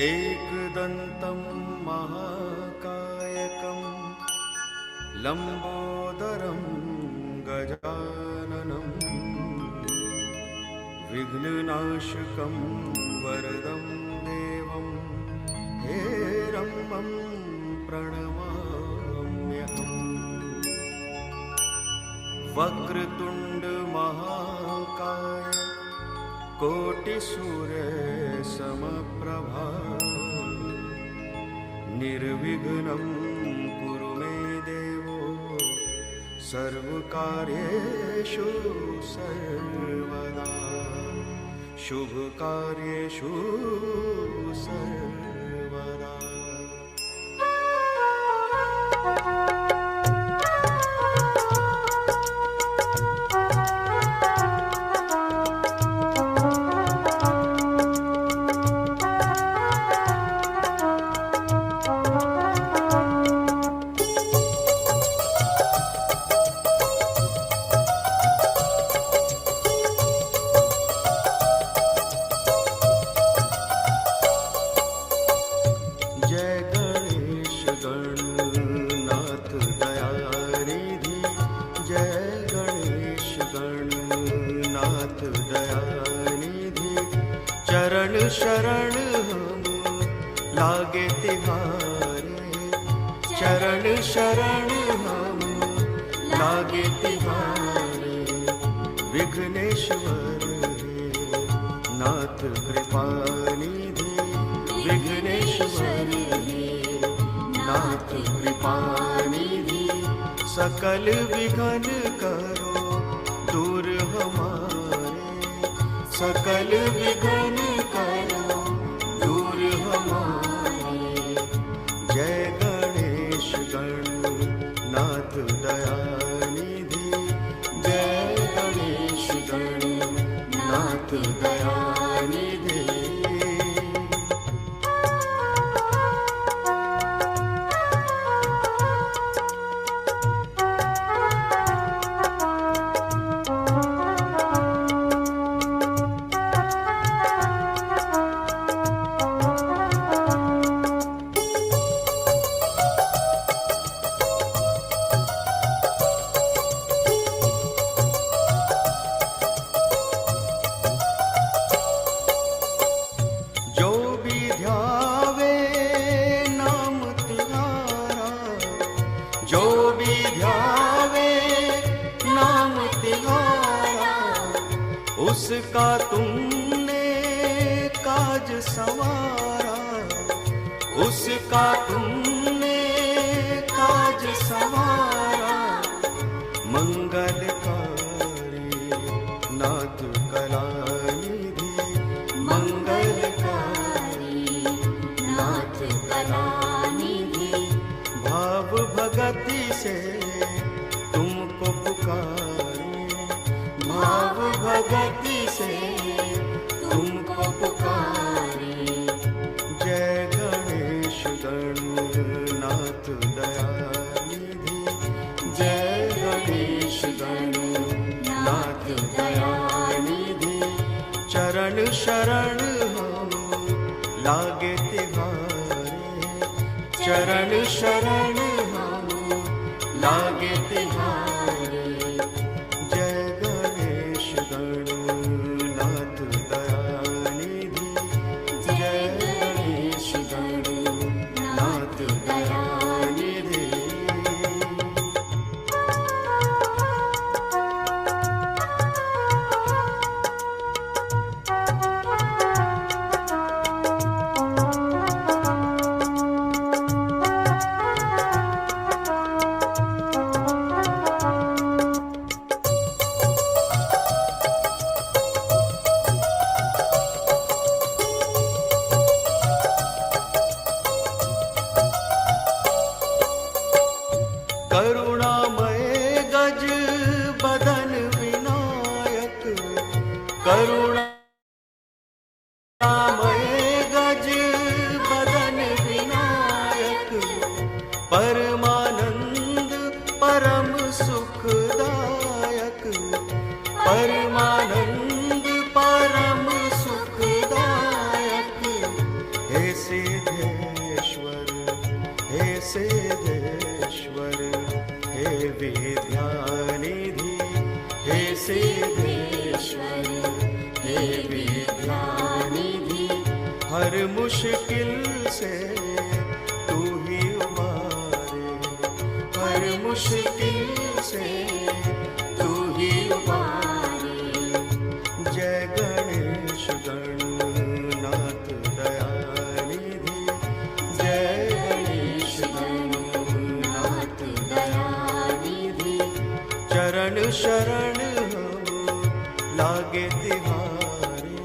एकदन्तं महाकायकं लम्बोदरं गजाननं विघ्ननाशकं वरदं देवं हेरम्बं प्रणमाम्यहम्। वक्रतुण्ड महाकाय कोटिसूर्यसमप्रभा निर्विघ्नं कुरु मे देवो सर्वकार्येषु सर्वदा शुभकार्येषु सर्वदा। चरण शरण हम लागे तिहारे, चरण शरण हम लागे तिहारे। विघ्नेश्वर हे नाथ कृपा निधि, विघ्नेश्वर हे नाथ कृपा निधि। सकल विघ्न करो दूर हमारे, सकल विघ्न करो दूर हमारे। जय गणेश गणनाथ दयानिधि, जय गणेश गणनाथ दयानिधि। जो भी ध्यावे नाम तिहारा, उसका तुमने काज संवारा, उसका तुमने काज संवारा। मंगलकारी नाथ कलानिधि, मंगलकारी नाथ कलानिधि। भाव भगति से तुमको पुकारे, भाव भगति से तुमको पुकारे। जय गणेश गणनाथ दयानिधि, शरण हो लागे तिहारे, चरण शरण हो लागे तिहारे। जय गणेश गणनाथ दयानिधि, जय गणेश गणनाथ दयानिधि। करुणामय गज बदन विनायक, करुणामय गज बदन विनायक। परमानंद परम सुखदायक, परमानंद परम सुखदायक। हे सिद्धेश्वर, हे सिद्धेश्वर, हे विद्यानिधि, हे सिद्धेश्वर, हे विद्यानिधि। हर मुश्किल से तू ही उबारे, हर मुश्किल से तू ही उबारे। जय गणेश गणनाथ दयानिधि, जय गणेश गणनाथ दयानिधि। चरण शरण हो लागे तिहारे,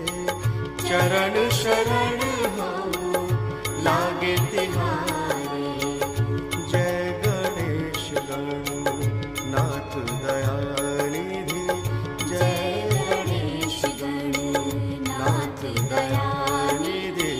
चरण शरण हो लागे तिहारे। जय गणेश गणनाथ दयानिधि, जय गणेश गणनाथ दयानिधि।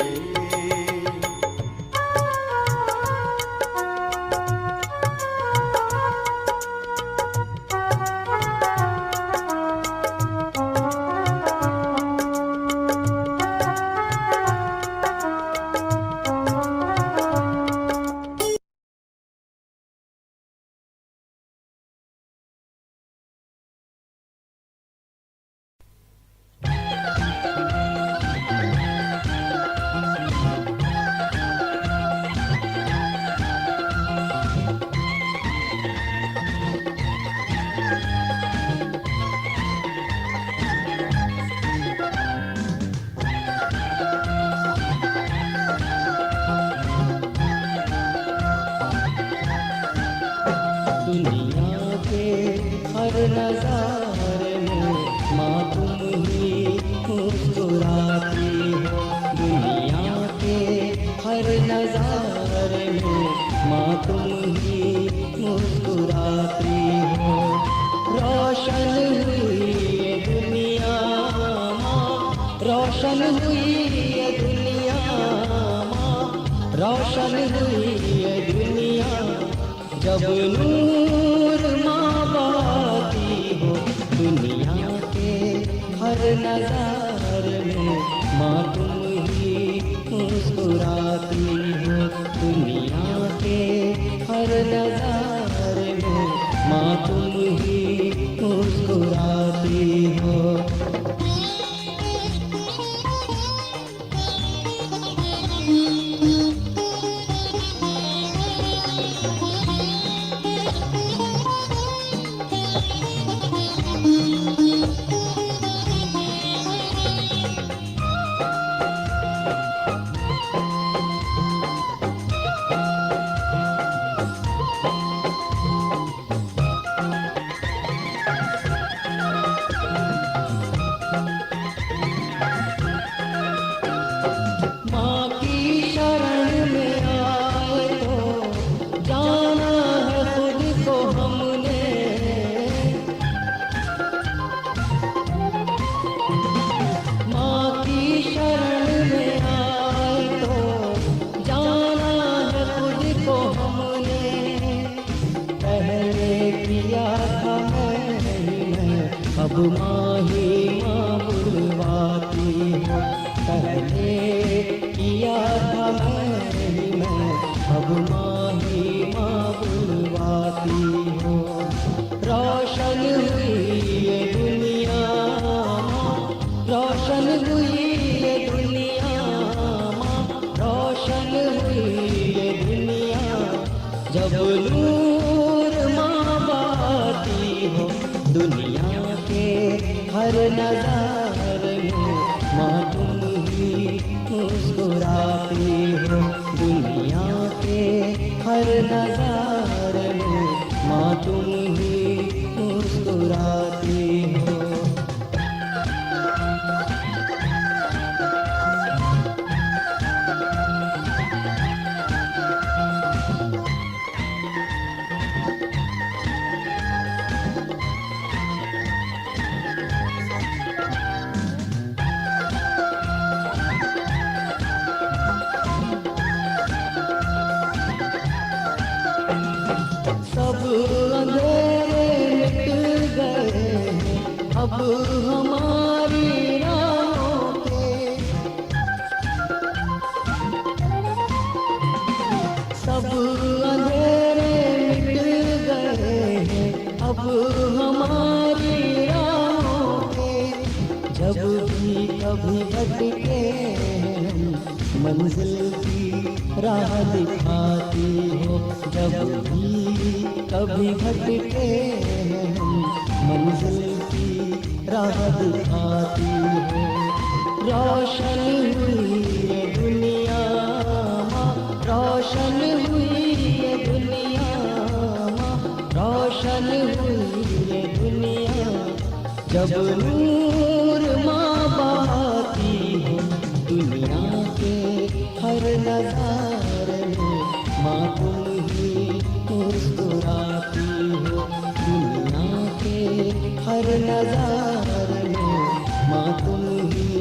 दुनिया के हर नज़ारे में माँ तुम ही मुस्कुराती हो। दुनिया के हर नज़ारे में माँ तुम ही मुस्कुराती हो। रोशन हुई ये दुनिया माँ, रोशन हुई ये दुनिया माँ, रोशन हुई ये दुनिया जब नूर माँ बाती हो। दुनिया के हर नज़ारे में माँ तुम ही मुस्कुराती हो। दुनिया के हर नज़ारे में माँ तुम ही मुस्कुराती हो। अब माही माँ बुलवाती हो। पहले किया था मैं अब माही माँ बुलवाती हो। रोशन हुई ये दुनिया माँ, रोशन हुई ये दुनिया माँ, रोशन हुई ये दुनिया जब नूर माँ बाती हो। दुनिया के हर नज़ारे में माँ तुम ही मुस्कुराती हो। दुनिया के हर नज़ारे में माँ तुम ही मुस्कुराती हो। सब अंधेरे मिट गए हैं अब हमारी राहों पे। सब अंधेरे मिट गए हैं अब हमारी राहों पे। जब भी कभी भटके हम मंजिल की राह दिखाती हो। जब भी कभी भटके हम मंजिल की राह दिखाती हो। रोशन हुई ये दुनिया माँ, रोशन हुई ये दुनिया माँ, रोशन हुई ये दुनिया जब नूर माँ बहाती हो। दुनिया के हर नज़ारे में माँ तुम ही मुस्कुराती हो। दुनिया के हर नज़ारे में माँ तुम ही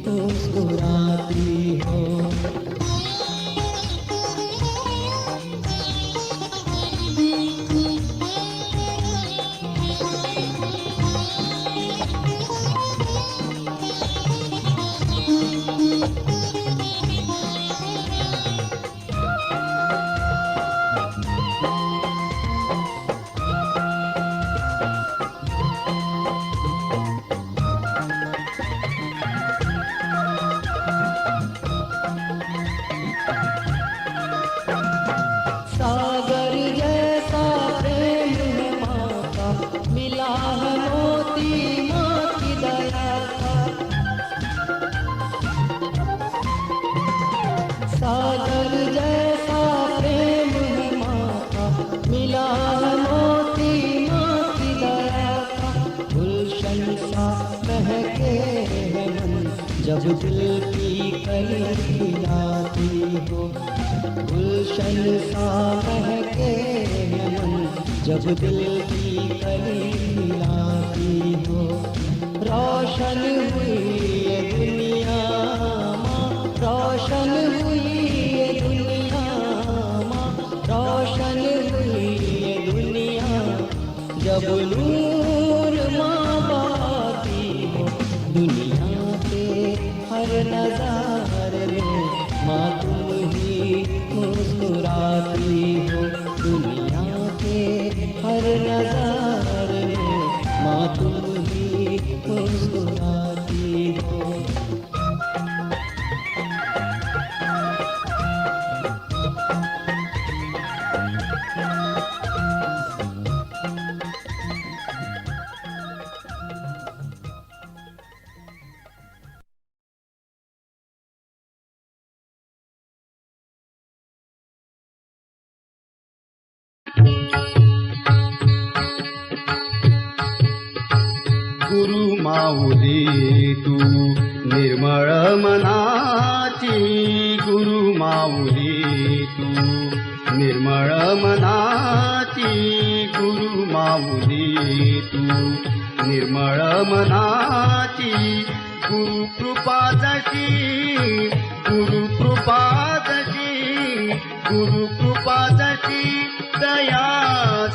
मुस्कुराती हो। सागर जैसा प्रेम है माँ का, मिला है मोती माँ की दया का। सागर जैसा प्रेम है माँ का, मिला है मोती माँ की दया का। गुलशन सा महके है मन जब दिल की कली खिलाती हो। गुलशन सा महके है मन जब दिल की कली खिलाती हो। रोशन हुई ये दुनिया माँ, रोशन हुई ये दुनिया माँ, रोशन हुई ये दुनिया जब नूर माँ बहाती हो। दुनिया के हर नज़ारे में माँ तुम ही मुस्कुराती हो। दुनिया के हर नज़ारे में माँ तुम ही मुस्कुराती हो। गुरु माऊली तू निर्मळ मनाची, गुरु माऊली तू निर्मळ मनाची, गुरु माऊली तू निर्मळ मनाची. गुरु कृपा जशी, गुरु कृपा जशी, गुरु कृपा जशी दया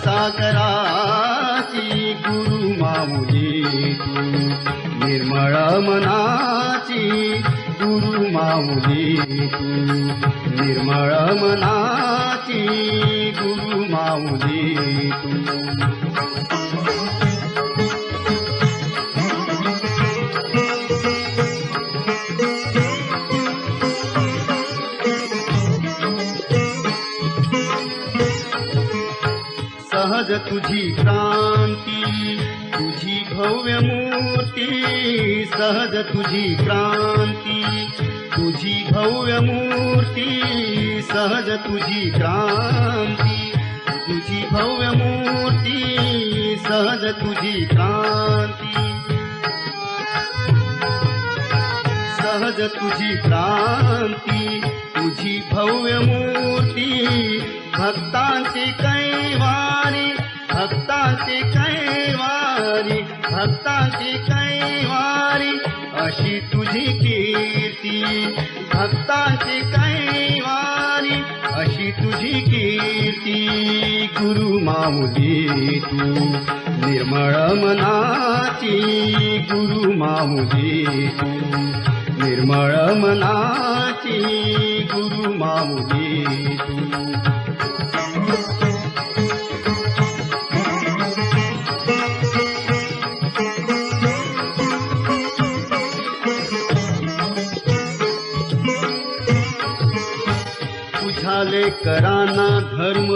सागराची. गुरु माऊली तू निर्मळ मनाची, गुरु माऊली तू निर्मळ मनाची गुरु माऊली तू सहज तुझी क्रांती तुझी भव्य मूर्ती सहज तुझी क्रांती तुझी भव्य मूर्ती सहज तुझी क्रांती तुझी भव्य मूर्ती सहज तुझी क्रांती सहज तुझी क्रांती तुझी भव्य मूर्ती भक्तांची कैवारी भक्तांची कैवारी भक्तांची कैवारी अशी तुझी कीर्ती भक्तांची कैवारी अशी तुझी कीर्ती गुरु माऊली तू निर्मळ मनाची गुरु माऊली तू निर्मळ मनाची गुरु माऊली तू तुझ्याले कराना धर्म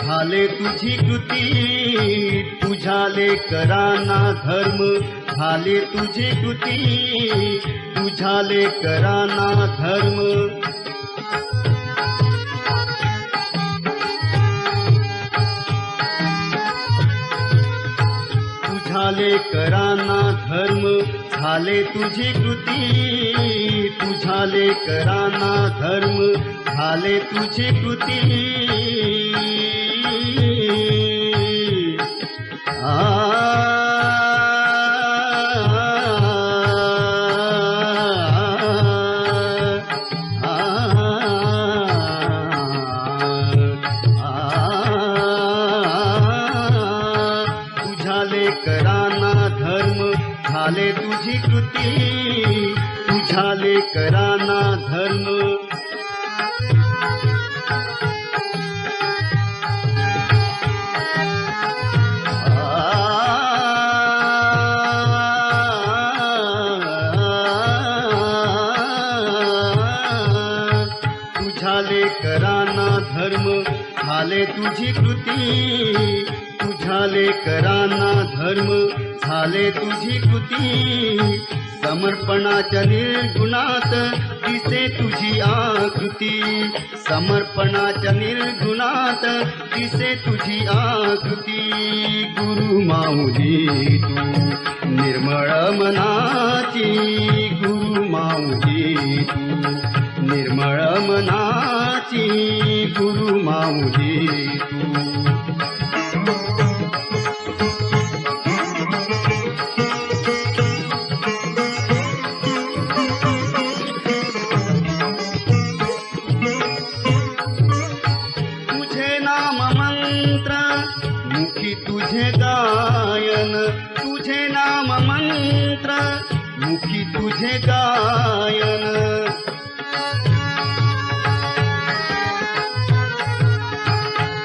झाले तुझी कृती तुझ्याले कराना धर्म झाले तुझी कृती तुझ्याले कराना धर्म तुझ्याले कराना धर्म झाले तुझी कृती तुझ्याले कराना धर्म झाले तुझी कृती तुझ्याले कराना धर्म झाले तुझी कृती तुझ्याले कराना धर्म तुझ्याले कराना धर्म झाले तुझी कृती तुझ्याले कराना धर्म झाले तुझी कृती समर्पणाच्या निर्गुणात दिसे तुझी आकृती समर्पणाच्या निर्गुणात दिसे तुझी आकृती गुरु माऊली तू निर्मळ मनाची गुरु माऊली तू निर्मळ मनाची गुरु माऊली तू तुझे नाम मंत्र मुखी तुझे गायन तुझे नाम मंत्र मुखी तुझे गायन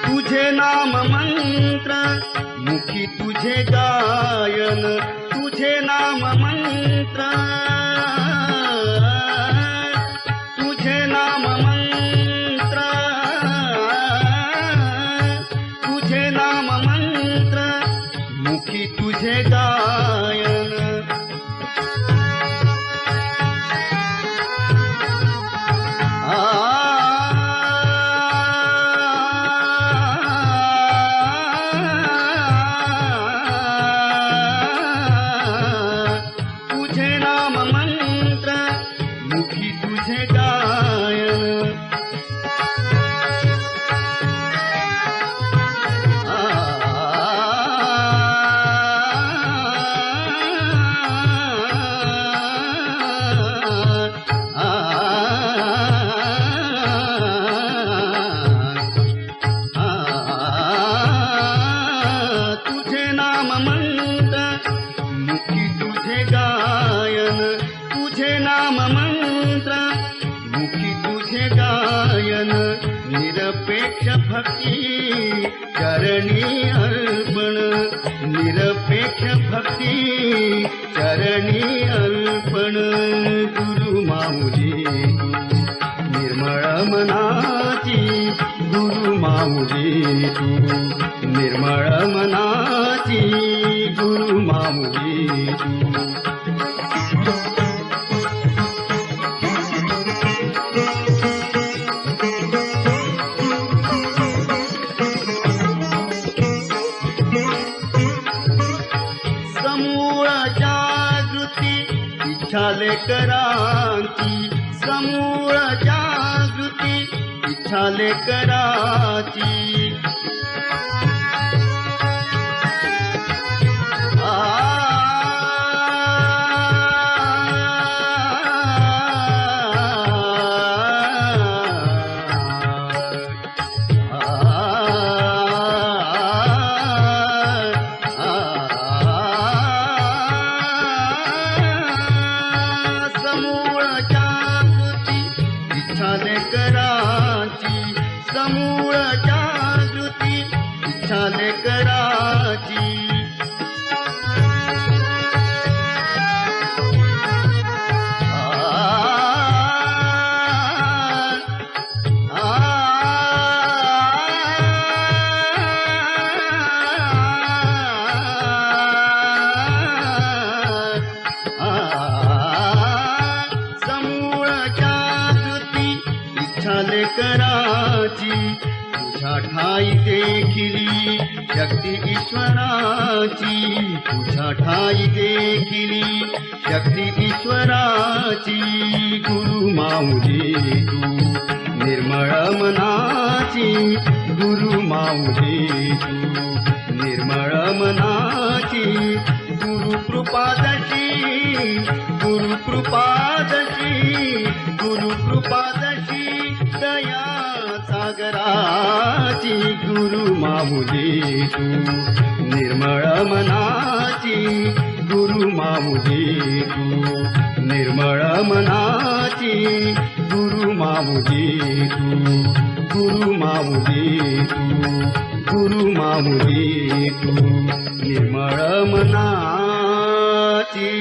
तुझे नाम मंत्र मुखी तुझे गायन तुझे नाम मंत्र तुझे नाम मंत्र तुझे नाम मंत्र मुखी तुझे गायन तुझे नाम मंत्र मुखी तुझे गायन निरपेक्ष भक्ति चरणी अर्पण, निरपेक्ष भक्ति चरणी अर्पण. गुरु माऊली तू निर्मळ मनाची, गुरु माऊली तू निर्मळ मनाची, गुरु माऊली तू. समूळ जागृती इच्छा लेकरांची, समूळ जागृती इच्छा लेकरांची. समूळ जागृती इच्छा लेकरांची, समूळ जागृती इच्छा लेकरांची. समूळ जागृती इच्छा लेकराची, तुझ्या ठाई देखिली शक्ती ईश्वराची, तुझ्या ठाई देखिली शक्ती ईश्वराची. गुरु माऊली तू निर्मळ मनाची, गुरु माऊली तू निर्मळ मनाची. गुरु कृपादशी, गुरु कृपादशी, गुरु कृपादशी दया सागराची. गुरु माऊली तू निर्मळ मनाची, गुरु माऊली तू निर्मळ मनाची. गुरु माऊली तू, गुरु माऊली तू, गुरु माऊली तू निर्मळ मनाची.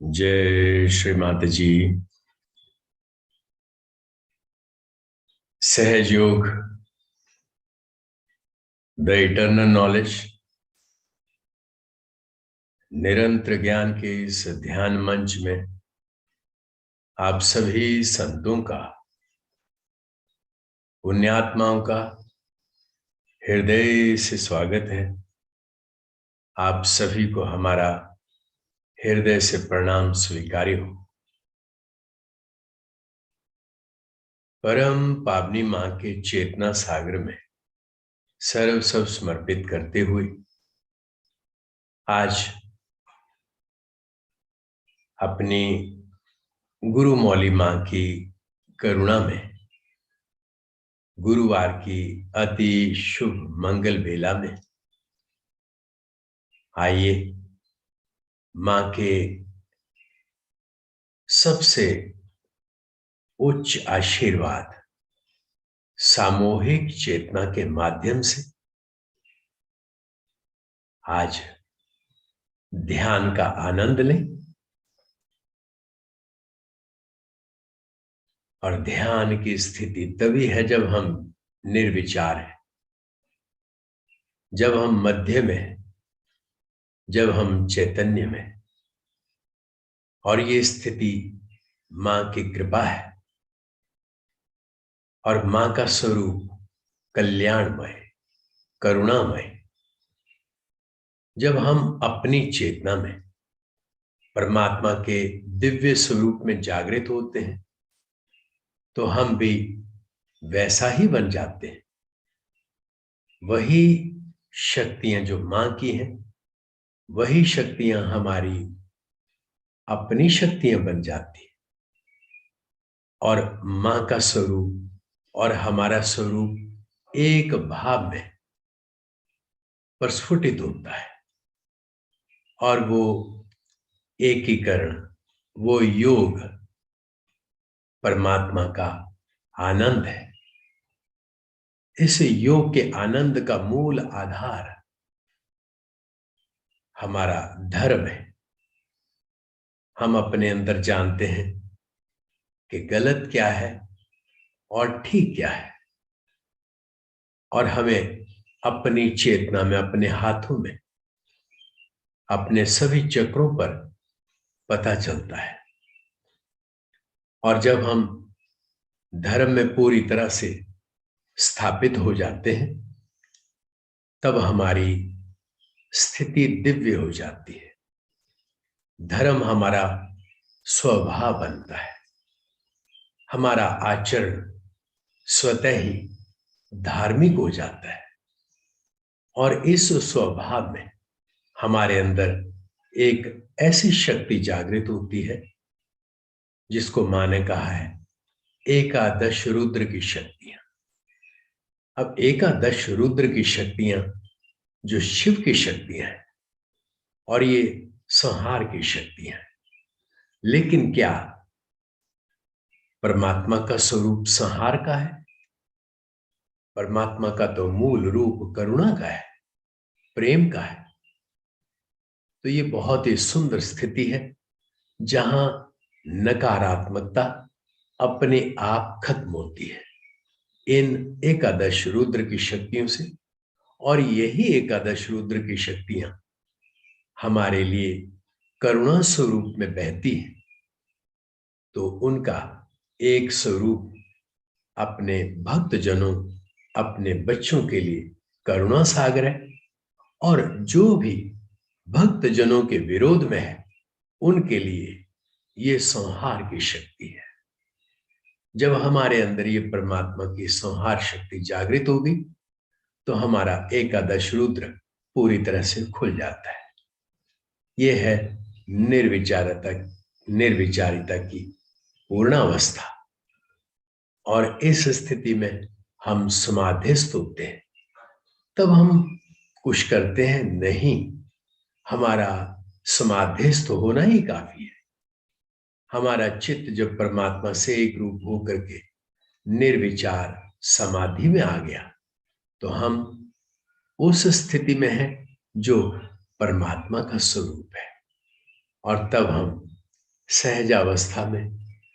जय श्री माता जी. सहज योग, द इटर्नल नॉलेज, निरंतर ज्ञान के इस ध्यान मंच में आप सभी संतों का, पुण्यात्माओं का हृदय से स्वागत है. आप सभी को हमारा हृदय से प्रणाम स्वीकार्य हो. परम पावनी मां के चेतना सागर में सर्व सब समर्पित करते हुए आज अपनी गुरु मौली मां की करुणा में गुरुवार की अति शुभ मंगल बेला में आइए मां के सबसे उच्च आशीर्वाद सामूहिक चेतना के माध्यम से आज ध्यान का आनंद लें. और ध्यान की स्थिति तभी है जब हम निर्विचार हैं, जब हम मध्य में हैं, जब हम चैतन्य में. और ये स्थिति मां की कृपा है और मां का स्वरूप कल्याणमय, करुणामय. जब हम अपनी चेतना में परमात्मा के दिव्य स्वरूप में जागृत होते हैं तो हम भी वैसा ही बन जाते हैं. वही शक्तियां जो मां की हैं, वही शक्तियां हमारी अपनी शक्तियां बन जाती है और मां का स्वरूप और हमारा स्वरूप एक भाव में प्रस्फुटित होता है और वो एकीकरण, वो योग परमात्मा का आनंद है। इस योग के आनंद का मूल आधार हमारा धर्म है। हम अपने अंदर जानते हैं कि गलत क्या है और ठीक क्या है, और हमें अपनी चेतना में, अपने हाथों में, अपने सभी चक्रों पर पता चलता है। और जब हम धर्म में पूरी तरह से स्थापित हो जाते हैं तब हमारी स्थिति दिव्य हो जाती है। धर्म हमारा स्वभाव बनता है, हमारा आचरण स्वतः ही धार्मिक हो जाता है और इस स्वभाव में हमारे अंदर एक ऐसी शक्ति जागृत होती है जिसको मां ने कहा है एकादश रुद्र की शक्तियां। अब एकादश रुद्र की शक्तियां जो शिव की शक्तियां हैं और ये संहार की शक्तियां हैं, लेकिन क्या परमात्मा का स्वरूप संहार का है? परमात्मा का तो मूल रूप करुणा का है, प्रेम का है। तो ये बहुत ही सुंदर स्थिति है जहां नकारात्मकता अपने आप खत्म होती है इन एकादश रुद्र की शक्तियों से, और यही एकादश रुद्र की शक्तियां हमारे लिए करुणा स्वरूप में बहती हैं। तो उनका एक स्वरूप अपने भक्त जनों, अपने बच्चों के लिए करुणा सागर है, और जो भी भक्त जनों के विरोध में है उनके लिए ये संहार की शक्ति है। जब हमारे अंदर ये परमात्मा की संहार शक्ति जागृत होगी तो हमारा एकादश रुद्र पूरी तरह से खुल जाता है। यह है निर्विचारिता की पूर्णावस्था, और इस स्थिति में हम समाधिस्थ होते हैं। तब हम कुछ करते हैं नहीं, हमारा समाधिस्थ होना ही काफी है। हमारा चित्त जब परमात्मा से एक रूप होकर के निर्विचार समाधि में आ गया तो हम उस स्थिति में हैं जो परमात्मा का स्वरूप है, और तब हम सहजावस्था में,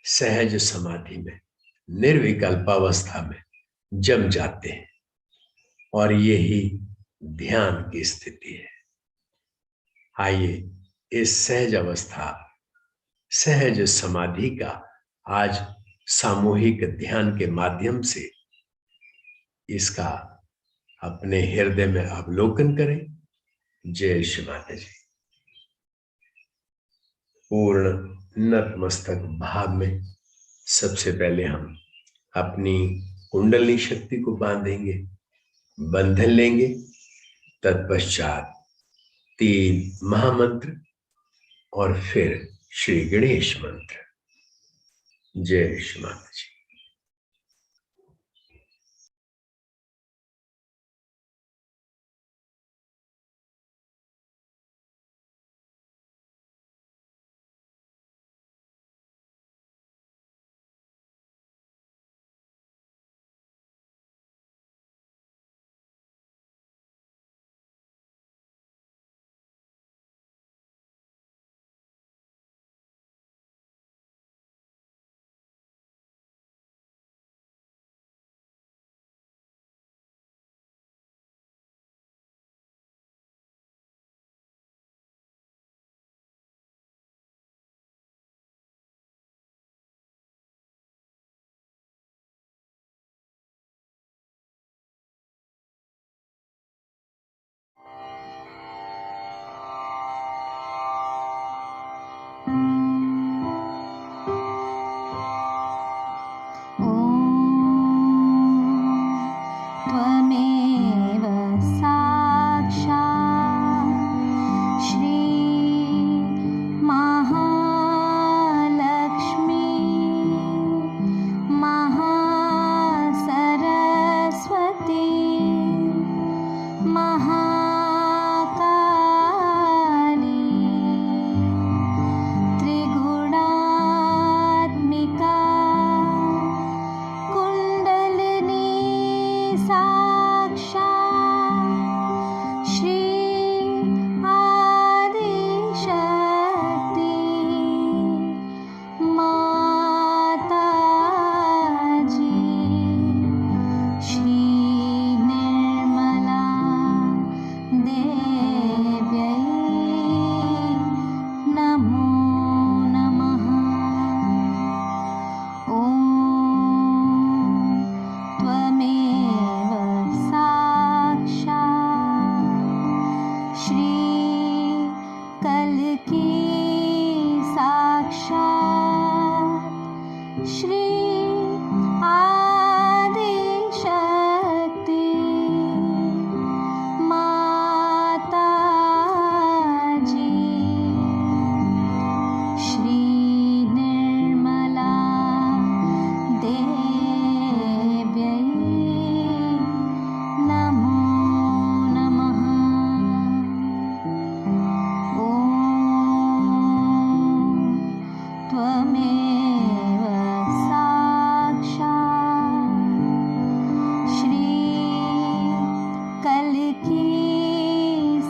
सहज समाधि में, निर्विकल्पावस्था में जम जाते हैं, और यही ध्यान की स्थिति है। आइए इस सहज अवस्था, सहज समाधि का आज सामूहिक ध्यान के माध्यम से इसका अपने हृदय में अवलोकन करें। जय श्री माता जी। पूर्ण नतमस्तक भाव में सबसे पहले हम अपनी कुंडली शक्ति को बांधेंगे, बंधन लेंगे। तत्पश्चात 3 महामंत्र और फिर श्री गणेश मंत्र। जय श्री माता जी। त्वमेव साक्षात् श्री महादेव साक्षात् श्री आदिशक्ति माता जी श्री निर्मला देव्यै नमो नमः। ॐ त्वमेव साक्षात् श्री कल्की साक्षात् श्री आदिशक्ति माता जी श्री निर्मला देव्यै नमो नमः। ॐ त्वमेव साक्षात् श्री कल्की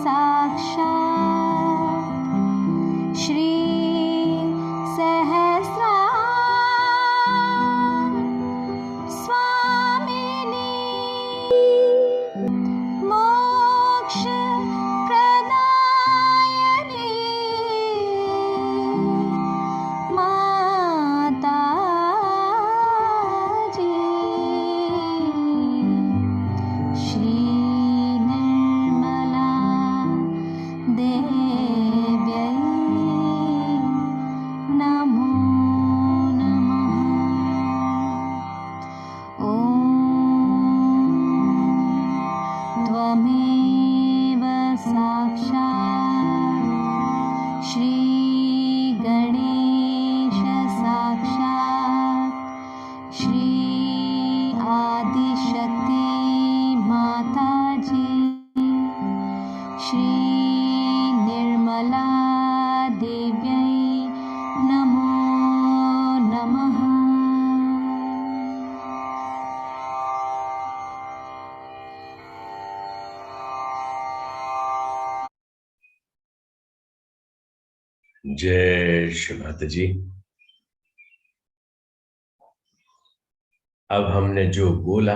साक्षात् श्री सहस्रा स्वामिनी मोक्ष प्रदायिनी माता जी श्री निर्मला देव्यै नमो नमः। ॐ त्वमेव साक्षात् श्री गणेश साक्षात् श्री आदिशक्ति माता जी श्री निर्मला देव्यै नमो नमः। जय श्री माता जी। अब हमने जो बोला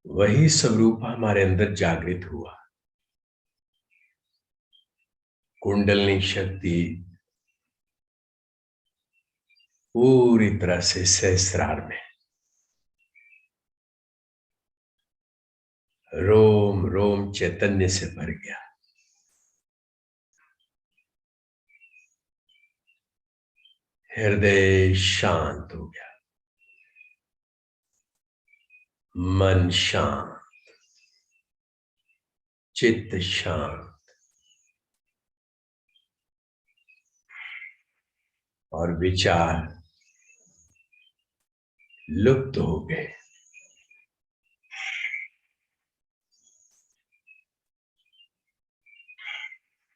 वही स्वरूप हमारे अंदर जागृत हुआ। कुंडलिनी शक्ति पूरी तरह से सहस्रार में, रोम रोम चैतन्य से भर गया। हृदय शांत हो गया, मन शांत, चित्त शांत और विचार लुप्त हो गए।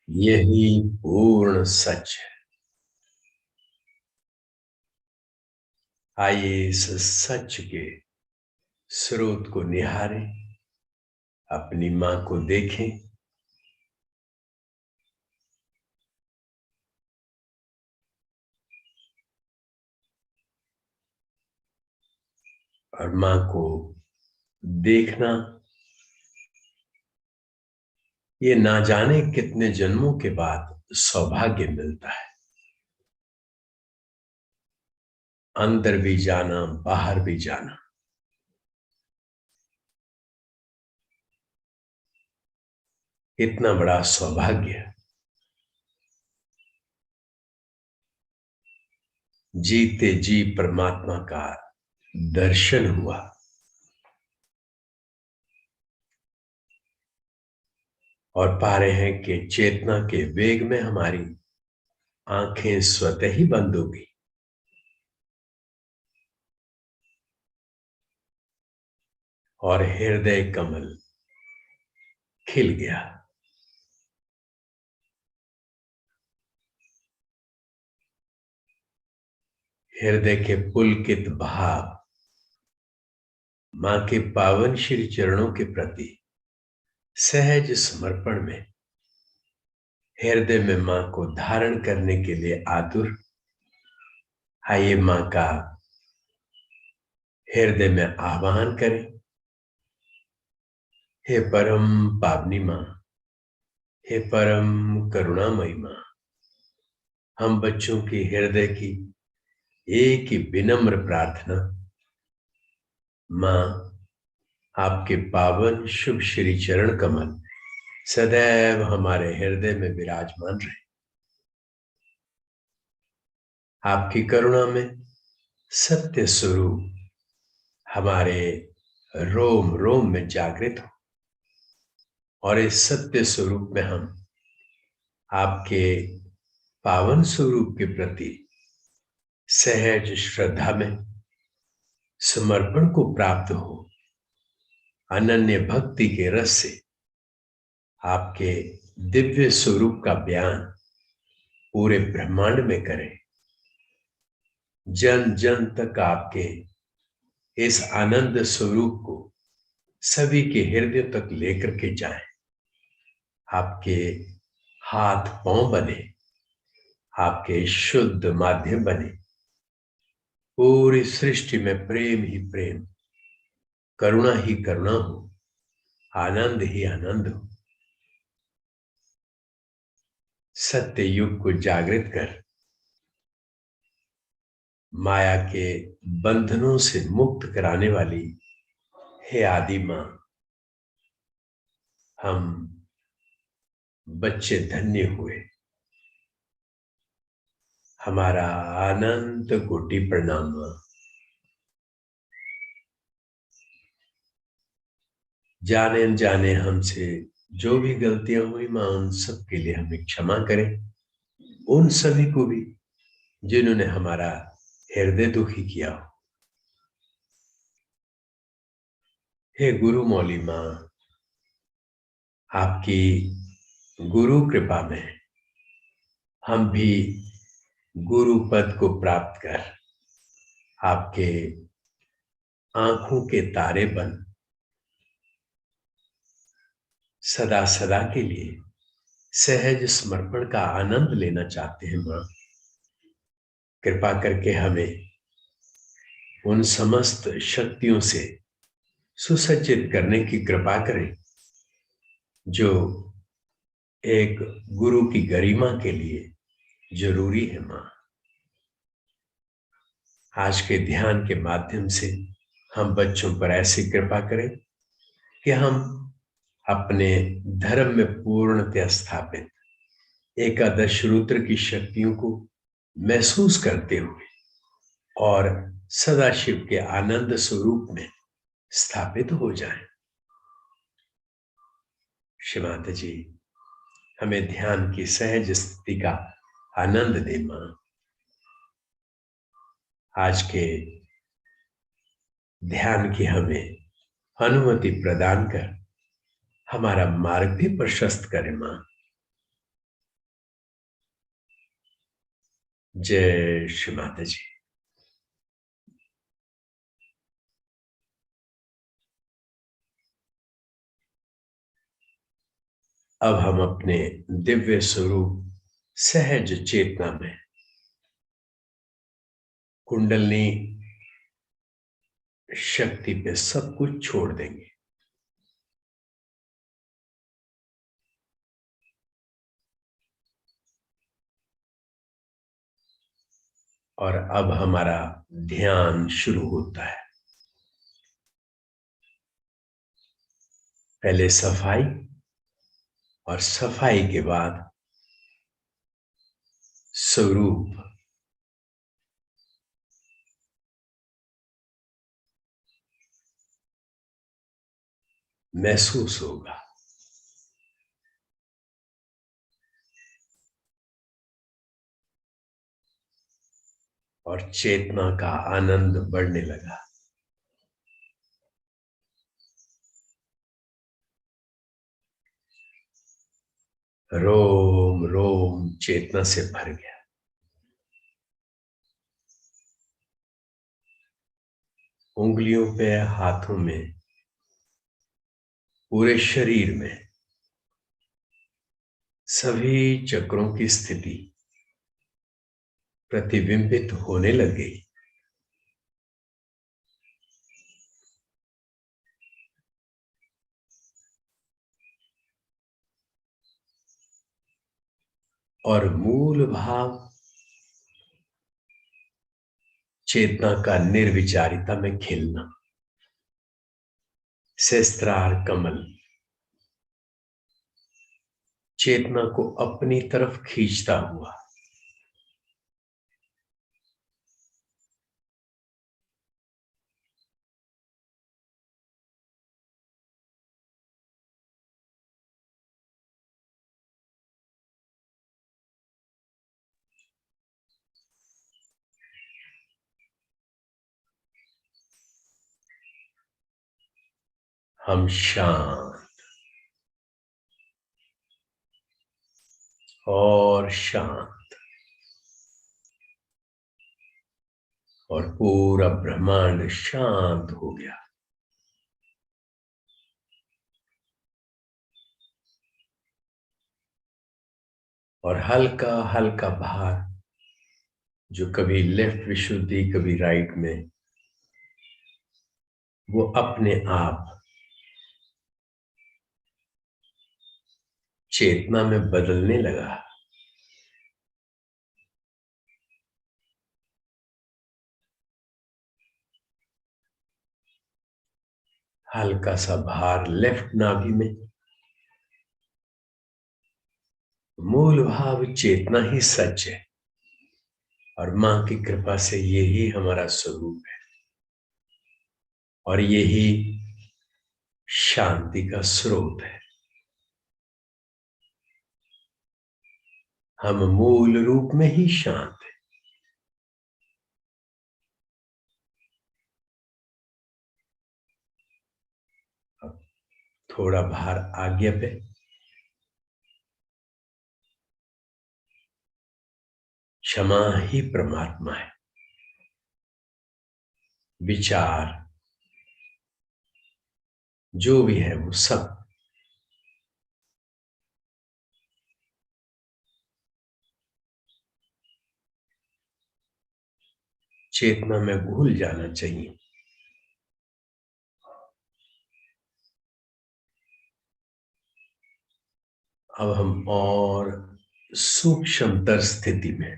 यही पूर्ण सच है। आइए इस सच के स्रोत को निहारें, अपनी मां को देखें, और मां को देखना ये ना जाने कितने जन्मों के बाद सौभाग्य मिलता है। अंदर भी जाना, बाहर भी जाना, इतना बड़ा सौभाग्य। जीते जी परमात्मा का दर्शन हुआ। और पा रहे हैं कि चेतना के वेग में हमारी आंखें स्वतः ही बंद हो गई और हृदय कमल खिल गया। हृदय के पुलकित भाव मां के पावन श्री चरणों के प्रति सहज समर्पण में हृदय में मां को धारण करने के लिए आतुर। आइए मां का हृदय में आह्वान करें। हे परम पावनी मां, हे परम करुणामयी मां, हम बच्चों के हृदय की एक ही विनम्र प्रार्थना, मां आपके पावन शुभ श्री चरण कमल सदैव हमारे हृदय में विराजमान रहे। आपकी करुणा में सत्य स्वरूप हमारे रोम रोम में जागृत हो और इस सत्य स्वरूप में हम आपके पावन स्वरूप के प्रति सहज श्रद्धा में समर्पण को प्राप्त हो। अनन्य भक्ति के रस से आपके दिव्य स्वरूप का बयान पूरे ब्रह्मांड में करें। जन जन तक आपके इस आनंद स्वरूप को सभी के हृदय तक लेकर के जाएं। आपके हाथ पांव बने, आपके शुद्ध माध्यम बने। पूरी सृष्टि में प्रेम ही प्रेम, करुणा ही करुणा हो, आनंद ही आनंद हो। सत्य युग को जागृत कर माया के बंधनों से मुक्त कराने वाली हे आदि मां, हम बच्चे धन्य हुए। हमारा अनंत कोटि प्रणाम मां। जाने अनजाने हमसे जो भी गलतियां हुई मां, उन सब के लिए हमें क्षमा करें। उन सभी को भी जिन्होंने हमारा हृदय दुखी किया हो। हे गुरु मौली मां, आपकी गुरु कृपा में हम भी गुरु पद को प्राप्त कर आपके आंखों के तारे बन सदा सदा के लिए सहज समर्पण का आनंद लेना चाहते हैं मां। कृपा करके हमें उन समस्त शक्तियों से सुसज्जित करने की कृपा करें जो एक गुरु की गरिमा के लिए जरूरी है मां। आज के ध्यान के माध्यम से हम बच्चों पर ऐसी कृपा करें कि हम अपने धर्म में पूर्णतः स्थापित एकादश रुद्र की शक्तियों को महसूस करते हुए और सदाशिव के आनंद स्वरूप में स्थापित हो जाएं। श्रीमाता जी, हमें ध्यान की सहज स्थिति का आनंद दे मां। आज के ध्यान की हमें अनुमति प्रदान कर हमारा मार्ग भी प्रशस्त करे मां। जय श्री माता जी। अब हम अपने दिव्य स्वरूप सहज चेतना में कुंडलनी शक्ति पे सब कुछ छोड़ देंगे और अब हमारा ध्यान शुरू होता है। पहले सफाई और सफाई के बाद स्वरूप महसूस होगा। और चेतना का आनंद बढ़ने लगा। रोम रोम चेतना से भर गया। उंगलियों पे, हाथों में, पूरे शरीर में सभी चक्रों की स्थिति प्रतिबिंबित होने लग गई। और मूल भाव चेतना का निर्विचारिता में खिलना, सहस्त्रार कमल चेतना को अपनी तरफ खींचता हुआ हम शांत और शांत, और पूरा ब्रह्मांड शांत हो गया। और हल्का हल्का भार जो कभी लेफ्ट विशुद्धि कभी राइट में, वो अपने आप चेतना में बदलने लगा। हल्का सा भार लेफ्ट नाभि में, मूल भाव चेतना ही सच है, और मां की कृपा से यही हमारा स्वरूप है, और यही शांति का स्रोत है। हम मूल रूप में ही शांत हैं। अब थोड़ा भार आज्ञा पे, क्षमा ही परमात्मा है। विचार जो भी है वो सब चेतना में घुल जाना चाहिए। अब हम और सूक्ष्मतर स्थिति में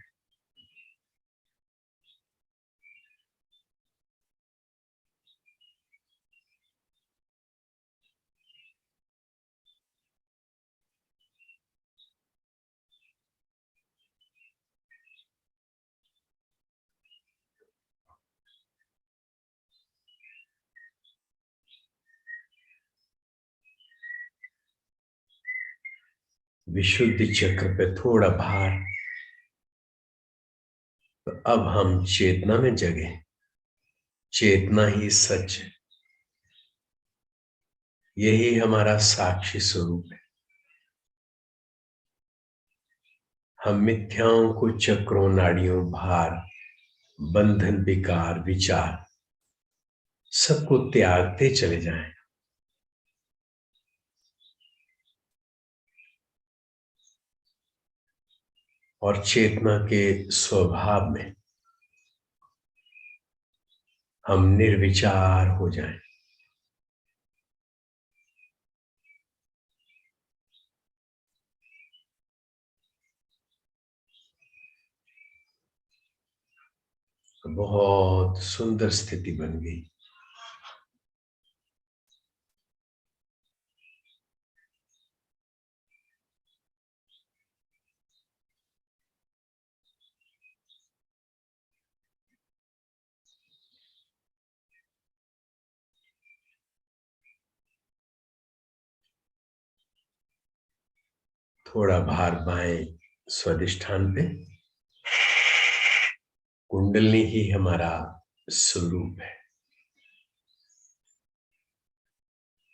विशुद्धि चक्र पे थोड़ा भार, तो अब हम चेतना में जगे। चेतना ही सच है, यही हमारा साक्षी स्वरूप है। हम मिथ्याओं को, चक्रों, नाड़ियों, भार, बंधन, विकार, विचार सबको त्यागते चले जाएं। और चेतना के स्वभाव में हम निर्विचार हो जाएं। बहुत सुंदर स्थिति बन गई। थोड़ा भार बाएं स्वादिष्ठान पे। कुंडलनी ही हमारा स्वरूप है।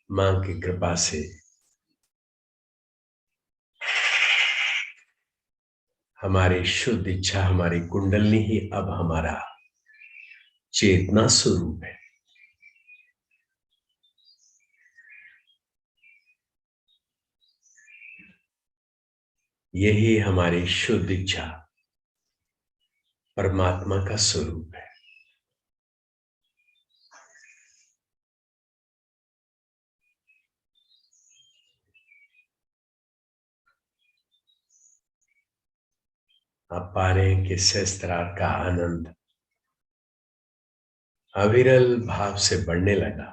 मां की कृपा से हमारी शुद्ध इच्छा, हमारी कुंडलनी ही अब हमारा चेतना स्वरूप है। यही हमारी शुद्ध इच्छा परमात्मा का स्वरूप है। आप पा रहे हैं कि सहस्त्रार का आनंद अविरल भाव से बढ़ने लगा।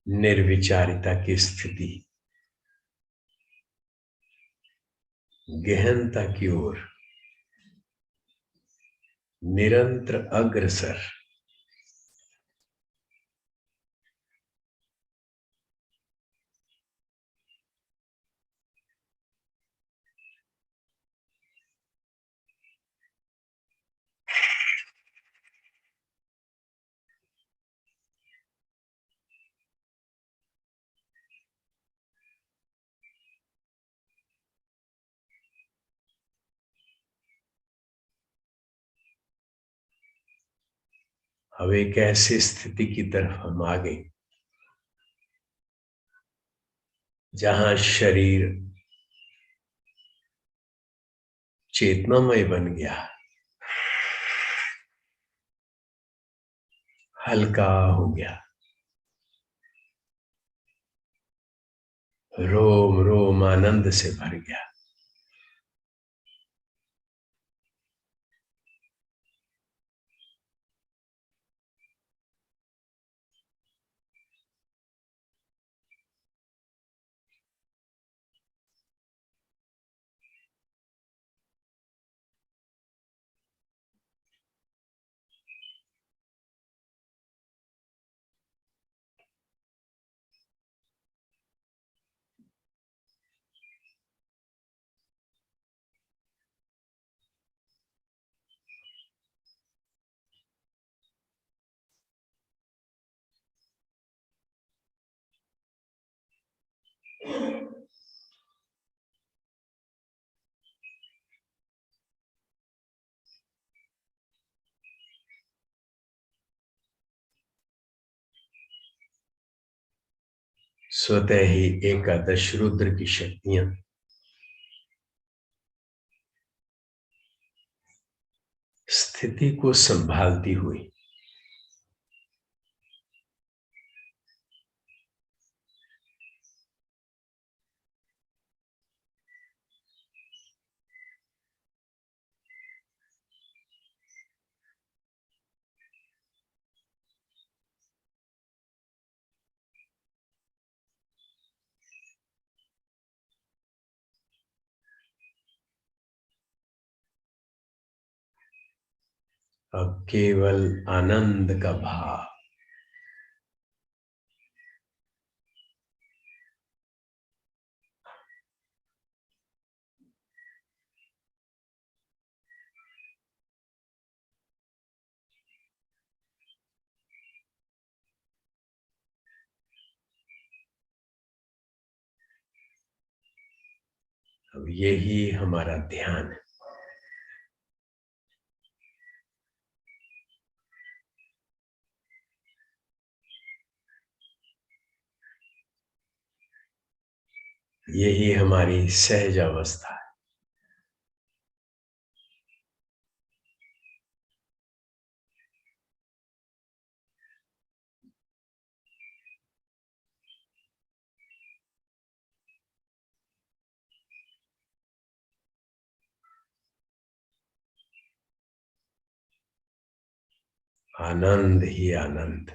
निर्विचारिता की स्थिति गहनता की ओर निरंतर अग्रसर। अब एक ऐसी स्थिति की तरफ हम आ गए जहां शरीर चेतनामय बन गया, हल्का हो गया, रोम रोम आनंद से भर गया। स्वतः ही एकादश रुद्र की शक्तियां स्थिति को संभालती हुई अब केवल आनंद का भाव, अब यही हमारा ध्यान है। यही हमारी सहज अवस्था है। आनंद ही आनंद।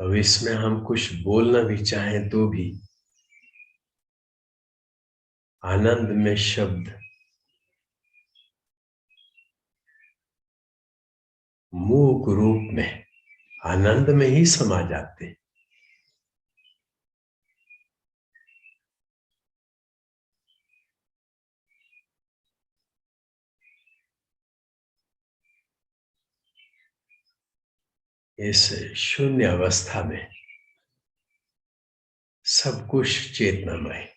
अब इसमें हम कुछ बोलना भी चाहें तो भी आनंद में शब्द मूक रूप में आनंद में ही समा जाते हैं। इस शून्य अवस्था में सब कुछ चेतनामय।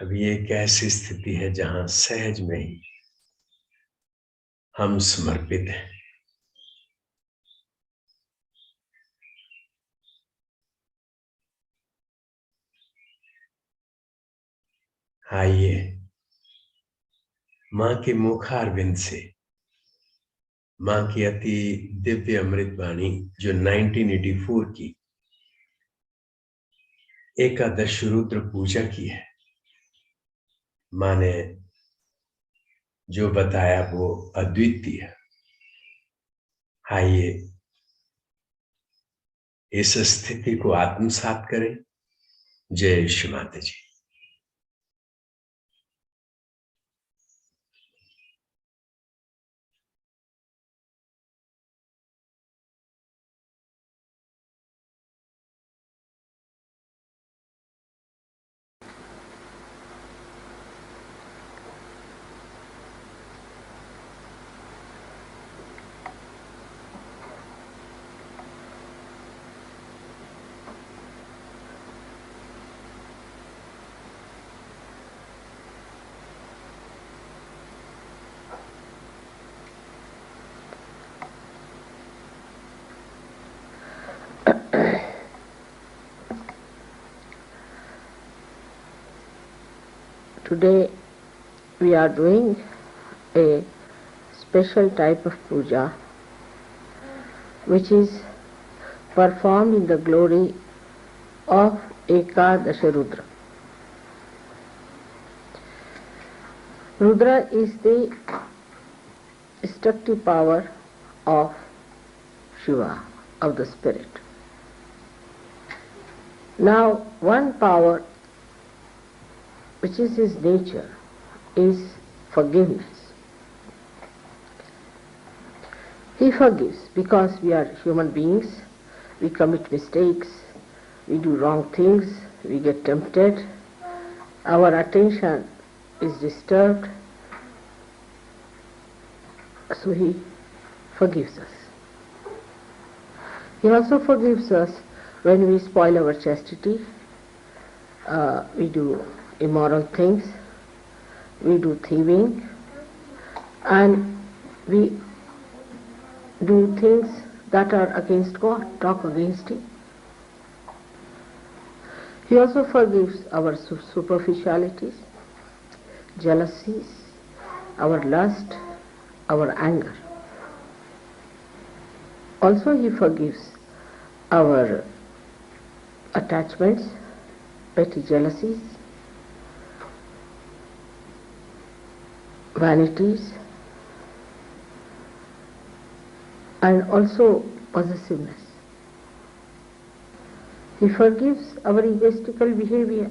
अब ये एक ऐसी स्थिति है जहां सहज में ही हम समर्पित हैं। आइए मां के मुखारविंद से मां की अति दिव्य अमृत वाणी जो 1984 की एकादश रुद्र पूजा की है, मां ने जो बताया वो अद्वितीय। आइए इस स्थिति को आत्मसात करें। जय श्री माता जी। Today we are doing a special type of puja which is performed in the glory of Ekadasha Rudra. Rudra is the destructive power of Shiva, of the spirit. Now, one power which is his nature is forgiveness. He forgives because we are human beings, we commit mistakes, we do wrong things, we get tempted, our attention is disturbed, so he forgives us. He also forgives us when we spoil our chastity, we do immoral things, we do thieving, and we do things that are against God, talk against Him. He also forgives our superficialities, jealousies, our lust, our anger. Also He forgives our attachments, petty jealousies, vanities, and also possessiveness. He forgives our egoistical behavior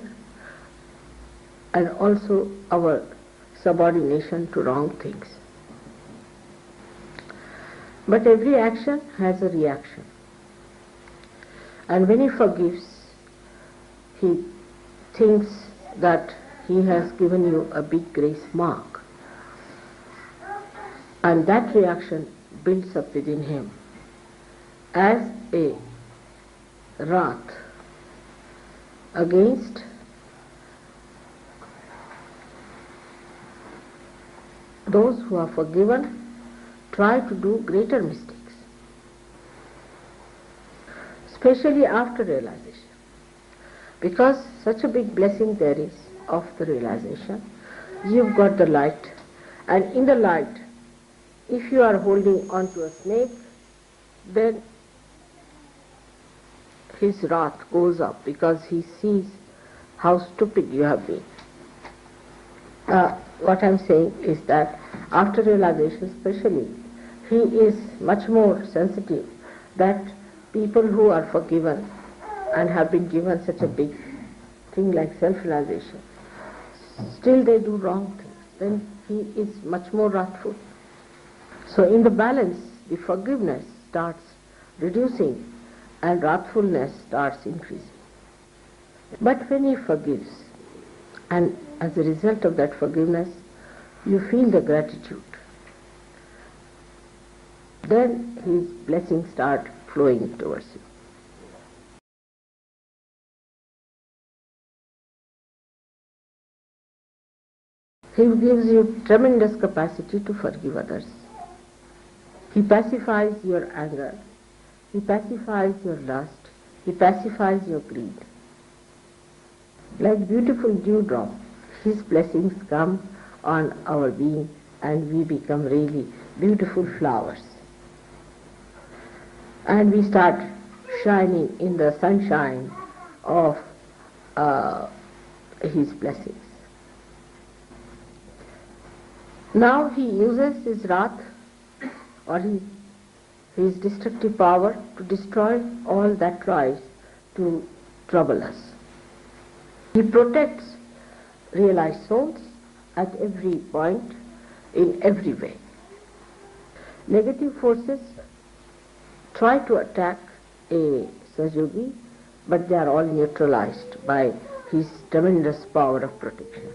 and also our subordination to wrong things. But every action has a reaction. And when he forgives, he thinks that he has given you a big grace mark. And that reaction builds up within him as a wrath against those who are forgiven try to do greater mistakes, especially after realization. Because such a big blessing there is of the realization, you've got the light, and in the light, if you are holding on to a snake, then his wrath goes up because he sees how stupid you have been. What I'm saying is that after realization especially, he is much more sensitive that people who are forgiven and have been given such a big thing like self-realization, still they do wrong things, then he is much more wrathful. So in the balance, the forgiveness starts reducing and wrathfulness starts increasing. But when he forgives, and as a result of that forgiveness, you feel the gratitude, then his blessings start flowing towards you. He gives you tremendous capacity to forgive others. He pacifies your anger. He pacifies your lust. He pacifies your greed. Like beautiful dewdrop, his blessings come on our being and we become really beautiful flowers. And we start shining in the sunshine of his blessings. Now he uses his wrath or his destructive power to destroy all that tries to trouble us. He protects realized souls at every point, in every way. Negative forces try to attack a Sahaja, but they are all neutralized by his tremendous power of protection.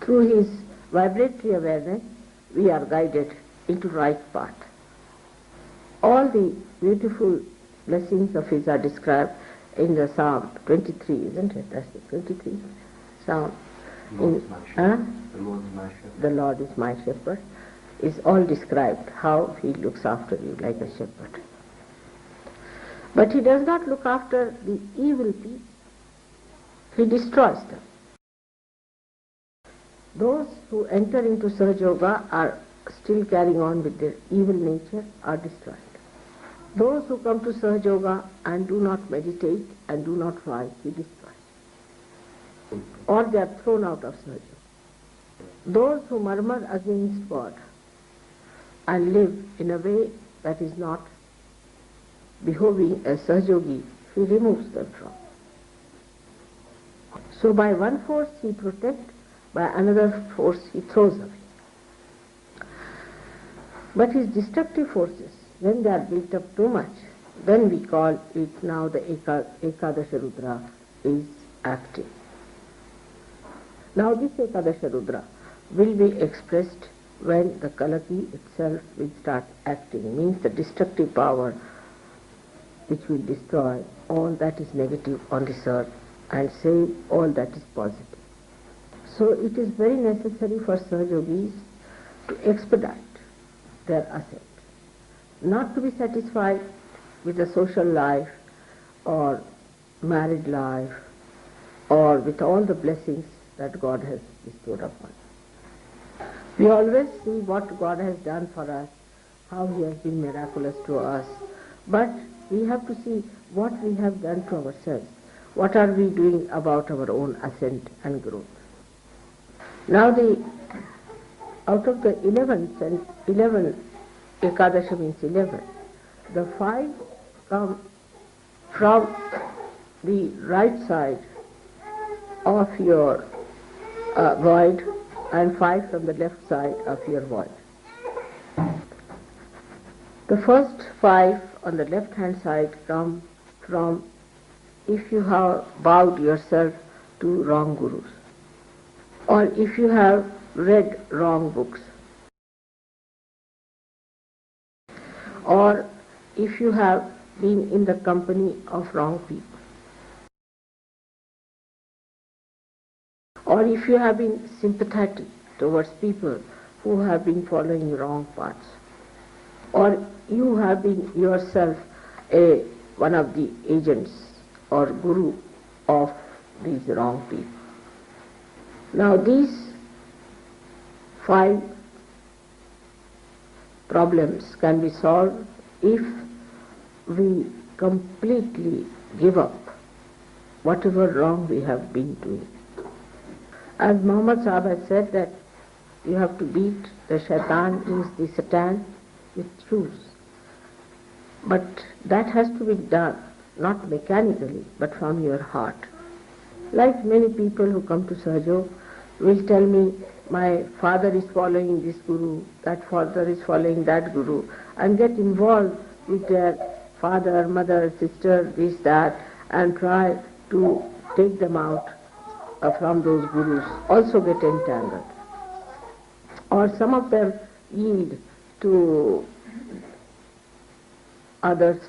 Through his vibratory awareness, we are guided into right path. All the beautiful blessings of his are described in the Psalm 23, isn't it? That's the 23 Psalm. The Lord is my shepherd. Is all described how he looks after you like a shepherd. But he does not look after the evil people. He destroys them. Those who enter into Sahaja are still carrying on with their evil nature are destroyed. Those who come to Sahaja and do not meditate and do not fight, he destroys. Or they are thrown out of Sahaja. Those who murmur against God and live in a way that is not behoving as Sahaja, he removes them from. So by one force he protects, by another force he throws away. But his destructive forces, when they are built up too much, then we call it now the Ekadasha Rudra is active. Now this Ekadasha Rudra will be expressed when the Kalaki itself will start acting, means the destructive power which will destroy all that is negative on this earth and save all that is positive. So it is very necessary for Sahajogis to expedite their ascent, not to be satisfied with the social life or married life or with all the blessings that God has bestowed upon us. We always see what God has done for us, how he has been miraculous to us, but we have to see what we have done to ourselves. What are we doing about our own ascent and growth? Now out of the 11 Ekadasha means 11, the 5 come from the right side of your void and 5 from the left side of your void. The first 5 on the left hand side come from if you have bowed yourself to wrong gurus, or if you have read wrong books, or if you have been in the company of wrong people, or if you have been sympathetic towards people who have been following wrong paths, or you have been yourself one of the agents or guru of these wrong people. Now these 5 problems can be solved if we completely give up whatever wrong we have been doing. As Muhammad Sahib has said that you have to beat the shaitan, means the Satan, with shoes. But that has to be done, not mechanically, but from your heart. Like many people who come to Sahaja will tell me, my father is following this guru, that father is following that guru, and get involved with their father, mother, sister, this, that, and try to take them out from those gurus, also get entangled. Or some of them yield to others'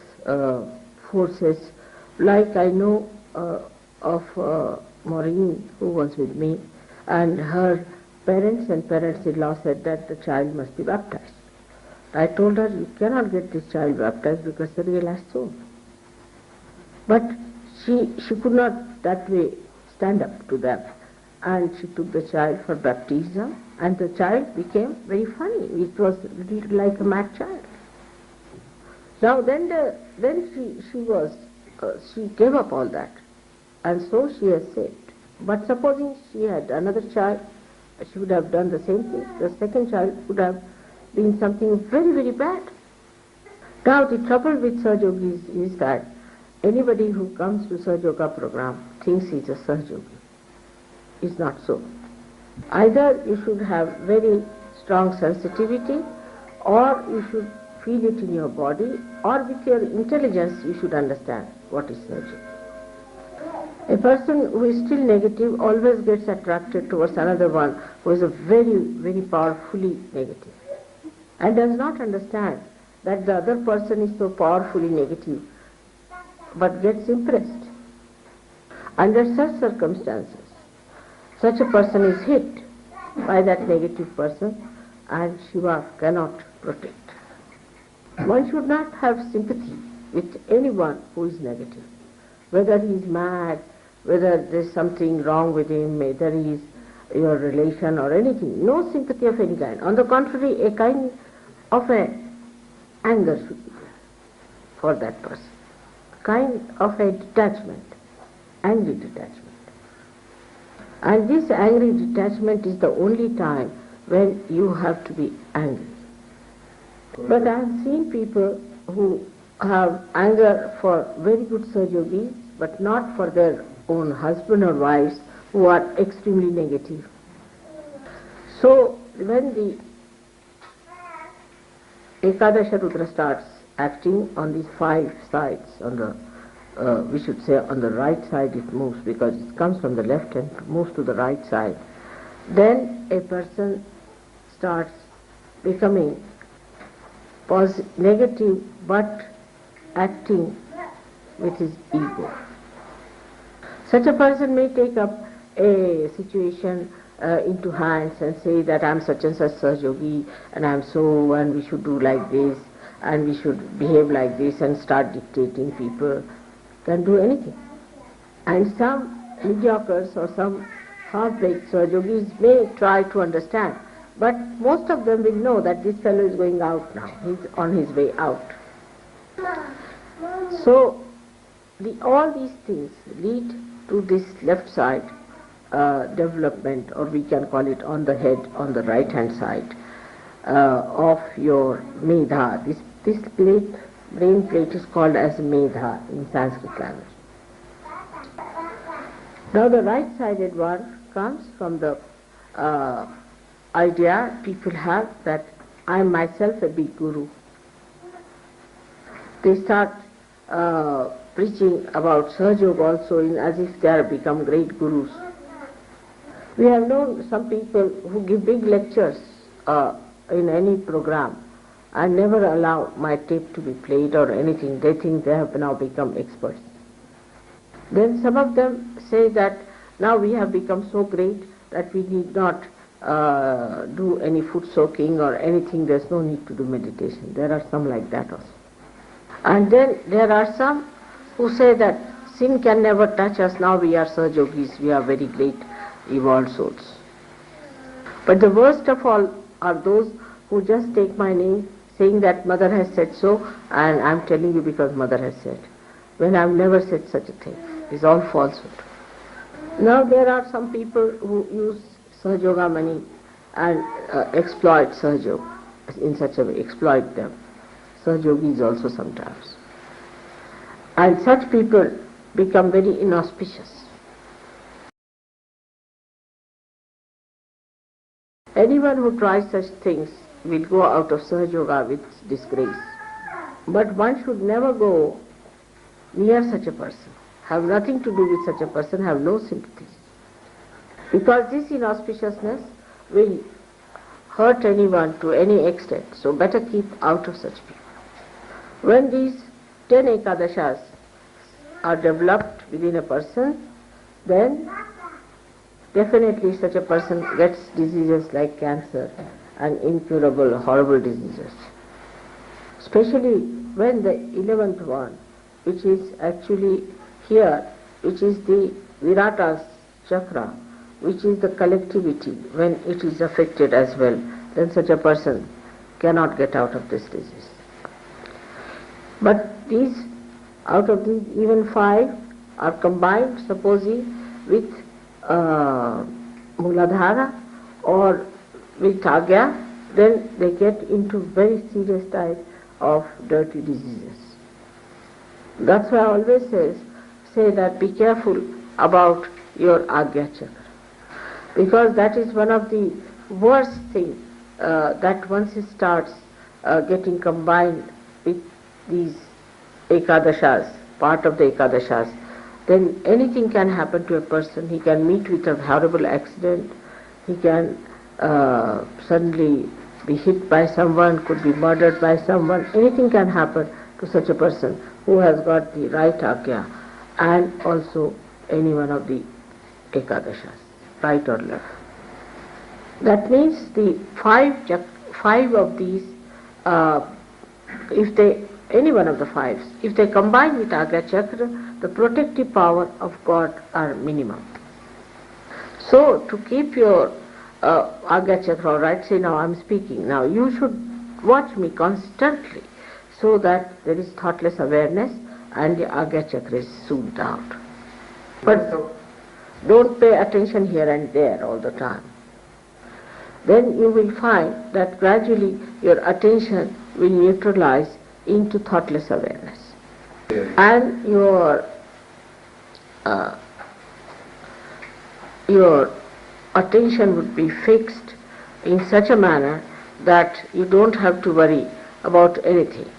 forces, like I know of Maureen, who was with me, and her parents and parents-in-law said that the child must be baptized. I told her, you cannot get this child baptized because the realized soul. But she could not that way stand up to them, and she took the child for baptism, and the child became very funny. It was like a mad child. Now then she gave up all that, and so she has saved. But supposing she had another child, she would have done the same thing. The second child would have been something very, very bad. Now the trouble with Sahaja is that anybody who comes to Sahaja program thinks he's a Sahaja. It's not so. Either you should have very strong sensitivity, or you should feel it in your body, or with your intelligence you should understand what is Sahaja. A person who is still negative always gets attracted towards another one who is a very, very powerfully negative, and does not understand that the other person is so powerfully negative, but gets impressed. Under such circumstances, such a person is hit by that negative person, and Shiva cannot protect. One should not have sympathy with anyone who is negative, whether he is mad, whether there is something wrong with him, whether he is your relation or anything. No sympathy of any kind. On the contrary, a kind of anger should be for that person, a kind of a detachment, angry detachment. And this angry detachment is the only time when you have to be angry. But I have seen people who have anger for very good Sahajogis, but not for their own husband or wives, who are extremely negative. So when the Ekadasha Rudra starts acting on these 5 sides, on the we should say on the right side it moves, because it comes from the left and moves to the right side, then a person starts becoming negative but acting with his ego. Such a person may take up a situation into hands and say that I am such and such Sahajogi, and I am so, and we should do like this, and we should behave like this, and start dictating people. Can do anything. And some mediocres or some half-baked Sahajogis may try to understand, but most of them will know that this fellow is going out now, he's on his way out. So all these things lead to this left side development, or we can call it on the head, on the right hand side of your medha. This plate, brain plate, is called as medha in Sanskrit language. Now the right sided one comes from the idea people have that I am myself a big guru. They start preaching about Sahaja also as if they have become great gurus. We have known some people who give big lectures in any program and never allow my tape to be played or anything. They think they have now become experts. Then some of them say that now we have become so great that we need not do any foot soaking or anything. There's no need to do meditation. There are some like that also. And then there are some who say that sin can never touch us. Now we are Sahajogis. We are very great evolved souls. But the worst of all are those who just take my name, saying that Mother has said so, and I'm telling you because Mother has said. when I have never said such a thing. It is all falsehood. Now there are some people who use Sahaja money and exploit Sahaja in such a way, exploit them. Sahajogis also sometimes. And such people become very inauspicious. Anyone who tries such things will go out of Sahaja with disgrace. But one should never go near such a person, have nothing to do with such a person, have no sympathy. Because this inauspiciousness will hurt anyone to any extent, so better keep out of such people. When these 10 Ekadashas are developed within a person, then definitely such a person gets diseases like cancer and incurable, horrible diseases. Especially when the 11th one, which is actually here, which is the Virata chakra, which is the collectivity, when it is affected as well, then such a person cannot get out of this disease. But these, out of these, even 5 are combined, supposing, with Muladhara or with Agya, then they get into very serious type of dirty diseases. That's why I always say that be careful about your Agya chakra, because that is one of the worst things, that once it starts getting combined with these Ekadashas, part of the Ekadashas, then anything can happen to a person. He can meet with a horrible accident, he can suddenly be hit by someone, could be murdered by someone, anything can happen to such a person who has got the right Agya, and also any one of the Ekadashas, right or left. That means the 5 of these, any one of the 5s, if they combine with Agya chakra, the protective power of God are minimum. So to keep your Agya chakra right, say now I am speaking, now you should watch me constantly so that there is thoughtless awareness and the Agya chakra is soothed out. But don't pay attention here and there all the time. Then you will find that gradually your attention will neutralize into thoughtless awareness. And your attention would be fixed in such a manner that you don't have to worry about anything.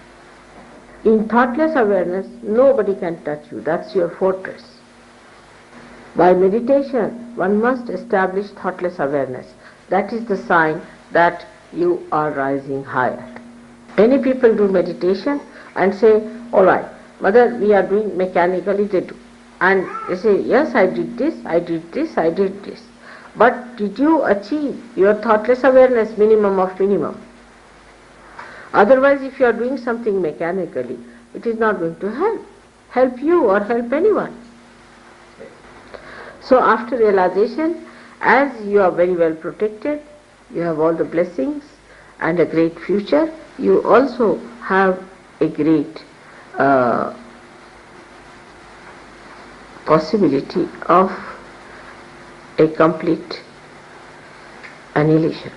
In thoughtless awareness, nobody can touch you. That's your fortress. By meditation, one must establish thoughtless awareness. That is the sign that you are rising higher. Many people do meditation and say, all right, Mother, we are doing mechanically, they do. And they say, yes, I did this, I did this, I did this. But did you achieve your thoughtless awareness minimum of minimum? Otherwise, if you are doing something mechanically, it is not going to help you or help anyone. So after realization, as you are very well protected, you have all the blessings and a great future, you also have a great possibility of a complete annihilation.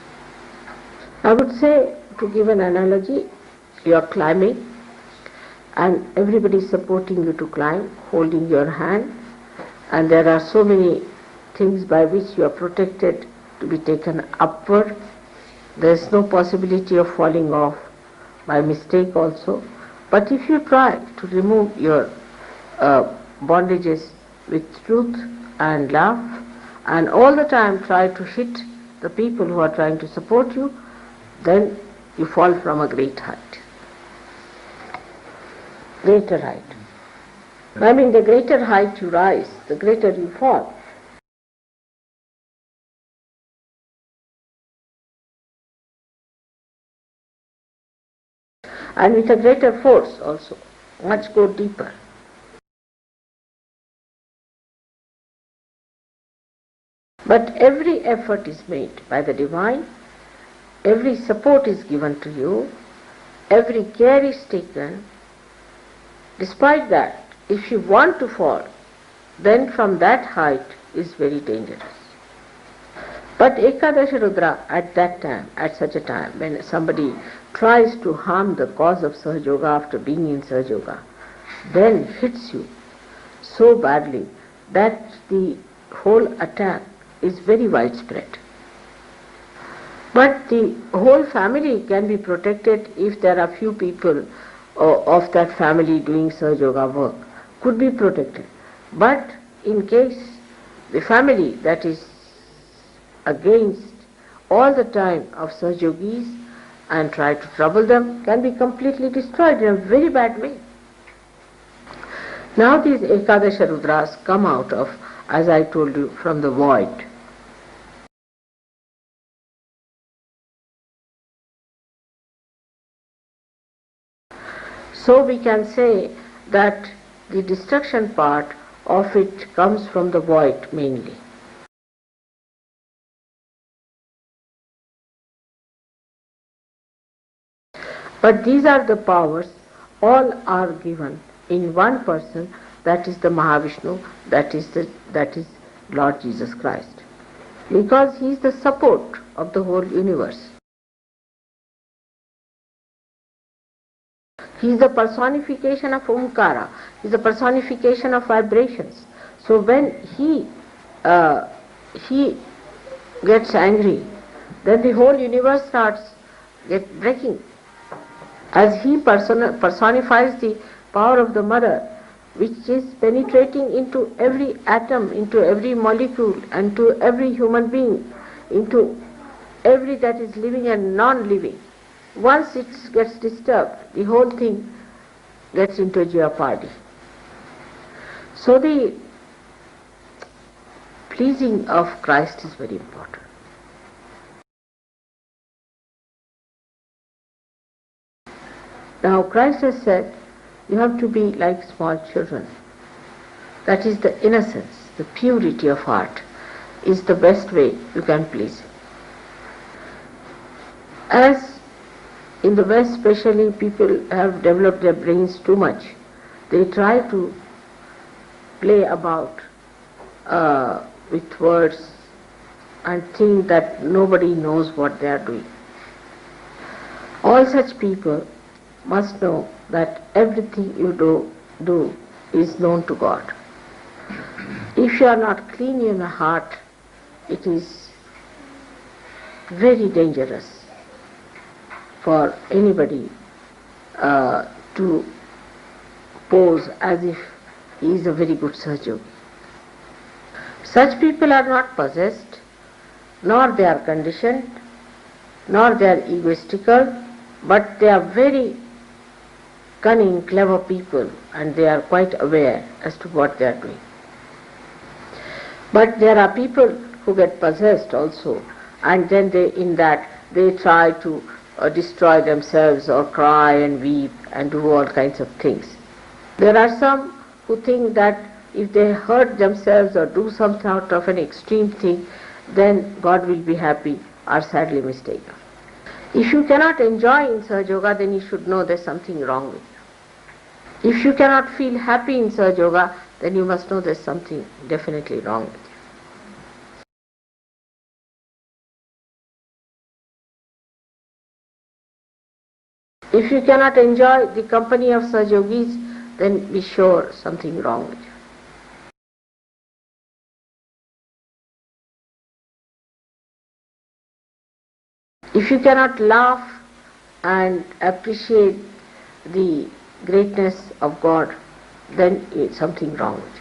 I would say, to give an analogy, you are climbing and everybody is supporting you to climb, holding your hand, and there are so many things by which you are protected to be taken upward. There is no possibility of falling off by mistake also. But if you try to remove your bondages with truth and love, and all the time try to hit the people who are trying to support you, then you fall from a great height. Greater height. I mean, the greater height you rise, the greater you fall. And with a greater force also, much go deeper. But every effort is made by the Divine, every support is given to you, every care is taken. Despite that, if you want to fall, then from that height is very dangerous. But Ekadasha Rudra at that time, at such a time, when somebody tries to harm the cause of Sahaja after being in Sahaja, then hits you so badly that the whole attack is very widespread. But the whole family can be protected if there are few people of that family doing Sahaja work, could be protected. But in case the family that is against all the time of Sahajogis and try to trouble them can be completely destroyed in a very bad way. Now these Ekadasha Rudras come out of, as I told you, from the void. So we can say that the destruction part of it comes from the void mainly. But these are the powers, all are given in one person, that is the Mahavishnu, that is Lord Jesus Christ. Because he is the support of the whole universe. He is the personification of Omkara, he is the personification of vibrations. So when he gets angry, then the whole universe starts breaking. As he personifies the power of the mother, which is penetrating into every atom, into every molecule, and to every human being, into every that is living and non-living. Once it gets disturbed, the whole thing gets into jeopardy. So the pleasing of Christ is very important. Now Christ has said, you have to be like small children. That is the innocence, the purity of heart is the best way you can please Him. As in the West especially, people have developed their brains too much. They try to play about with words and think that nobody knows what they are doing. All such people must know that everything you do is known to God. If you are not clean in your heart, it is very dangerous for anybody to pose as if he is a very good Sahaja. Such people are not possessed, nor they are conditioned, nor they are egoistical, but they are very cunning, clever people, and they are quite aware as to what they are doing. But there are people who get possessed also, and then they try to destroy themselves or cry and weep and do all kinds of things. There are some who think that if they hurt themselves or do some sort of an extreme thing, then God will be happy, are sadly mistaken. If you cannot enjoy in Sahaja Yoga, then you should know there's something wrong with you. If you cannot feel happy in Sahaja Yoga, then you must know there's something definitely wrong with you. If you cannot enjoy the company of Sahajogis, then be sure something wrong with you. If you cannot laugh and appreciate the greatness of God, then it's something wrong with you.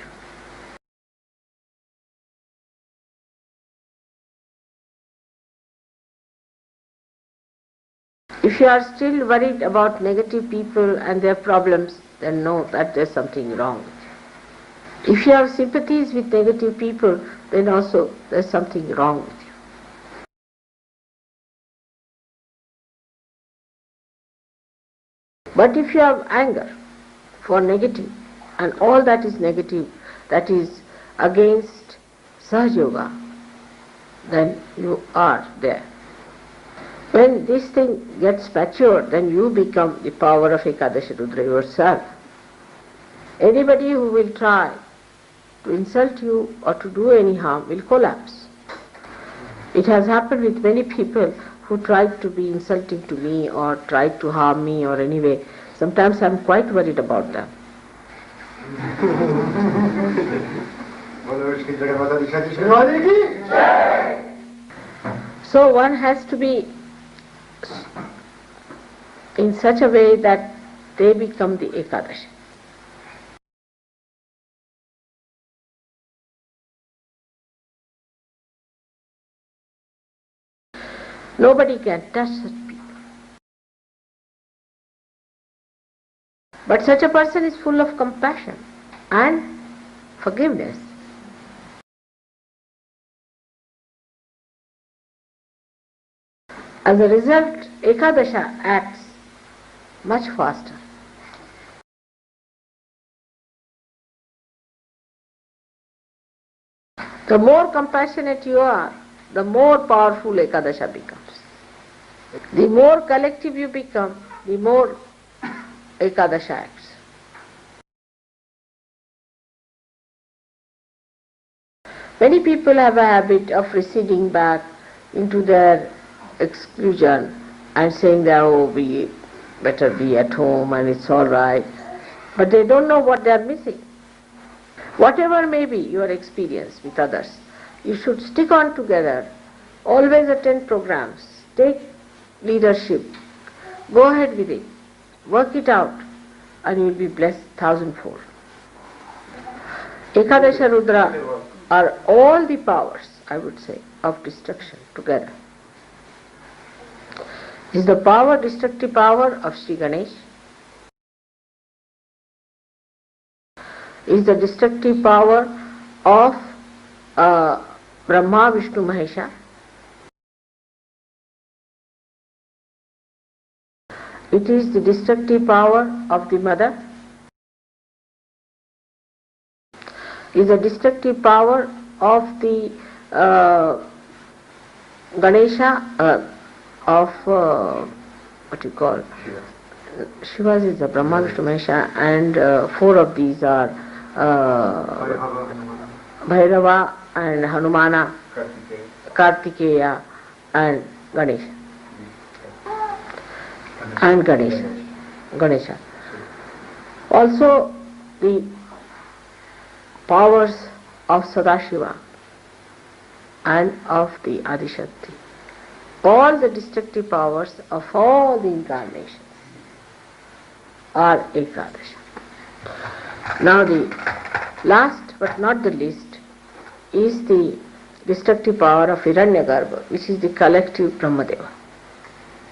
If you are still worried about negative people and their problems, then know that there's something wrong with you. If you have sympathies with negative people, then also there's something wrong with you. But if you have anger for negative, and all that is negative, that is against Sahaja Yoga, then you are there. When this thing gets matured, then you become the power of Ekadasha Rudra yourself. Anybody who will try to insult you or to do any harm will collapse. It has happened with many people who tried to be insulting to me or tried to harm me or anyway. Sometimes I am quite worried about them. So one has to be in such a way that they become the Ekadashi. Nobody can touch such people. But such a person is full of compassion and forgiveness. As a result, Ekadasha acts much faster. The more compassionate you are, the more powerful Ekadasha becomes. The more collective you become, the more Ekadasha acts. Many people have a habit of receding back into their exclusion and saying that, oh, we better be at home and it's all right. But they don't know what they are missing. Whatever may be your experience with others, you should stick on together, always attend programs, take leadership, go ahead with it, work it out, and you will be blessed thousandfold. Ekadasha Rudra are all the powers, I would say, of destruction together. Is the power, destructive power of Sri Ganesh, is the destructive power of Brahma, Vishnu, Mahesha. It is the destructive power of the mother. Is the destructive power of the Ganesha, of what you call Shiva's is the Brahma, Vishnu, Mahesha, and four of these are Bhairava and Hanumana, Kartikeya and Ganesha. And Ganesha. Also the powers of Sadashiva and of the Adishakti. All the destructive powers of all the incarnations are Ekadasha. Now the last but not the least is the destructive power of Hiranyagarbha, which is the collective Brahmadeva.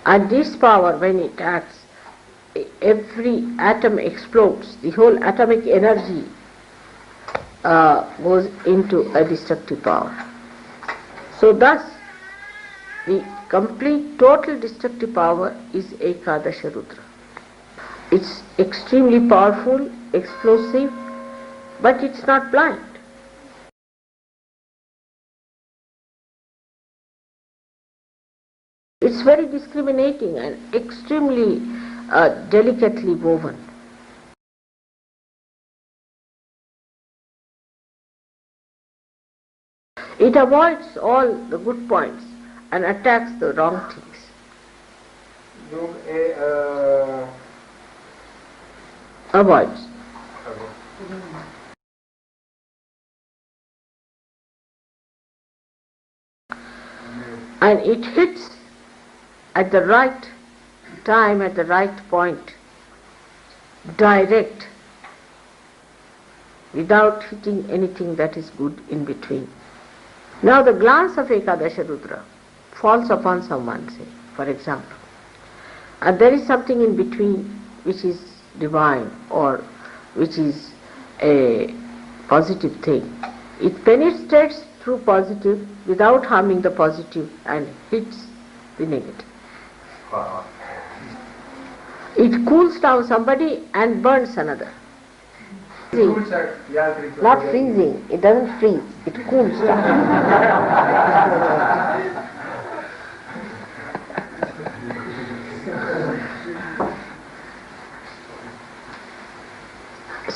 And this power, when it acts, every atom explodes, the whole atomic energy goes into a destructive power. So thus, the complete total destructive power is Ekadasha Rudra. It's extremely powerful, explosive, but it's not blind. It's very discriminating and extremely delicately woven. It avoids all the good points and attacks the wrong things. Avoids. And it hits at the right time, at the right point, direct, without hitting anything that is good in between. Now the glance of Ekadasha Rudra falls upon someone, say, for example, and there is something in between which is divine or which is a positive thing. It penetrates through positive without harming the positive and hits the negative. It cools down somebody and burns another. Not freezing, it doesn't freeze, it cools down.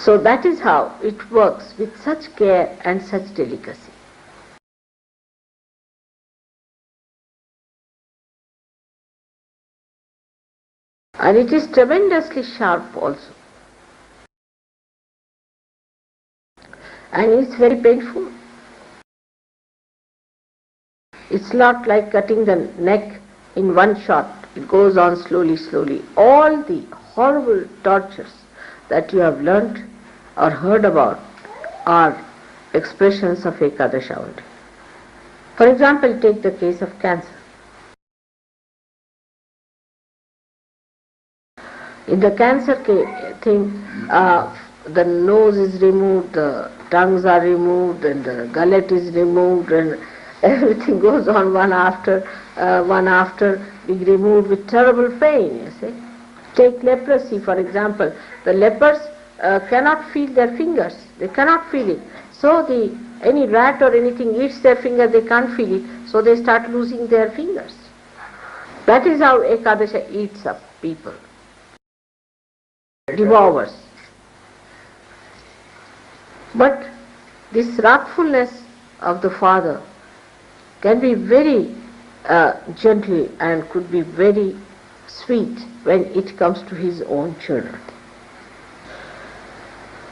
So that is how it works with such care and such delicacy. And it is tremendously sharp also. And it's very painful. It's not like cutting the neck in one shot. It goes on slowly, slowly. All the horrible tortures that you have learnt or heard about are expressions of Ekadasha only. For example, take the case of cancer. In the cancer thing, the nose is removed, the tongues are removed, and the gullet is removed, and everything goes on one after being removed with terrible pain, you see. Take leprosy, for example. The lepers cannot feel their fingers. They cannot feel it. So any rat or anything eats their finger, they can't feel it. So they start losing their fingers. That is how Ekadasha eats up people. Devours. But this wrathfulness of the father can be very gentle and could be very sweet when it comes to his own children.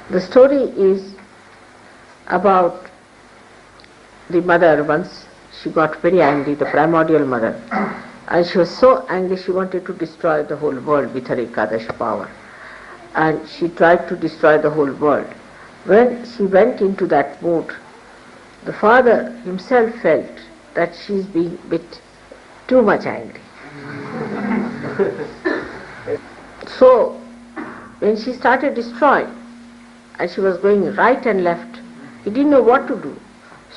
The story is about the mother. Once she got very angry, the primordial mother, and she was so angry she wanted to destroy the whole world with her Ekadasha power. And she tried to destroy the whole world. When she went into that mood, the father himself felt that she is being a bit too much angry. So, when she started destroying, and she was going right and left, he didn't know what to do.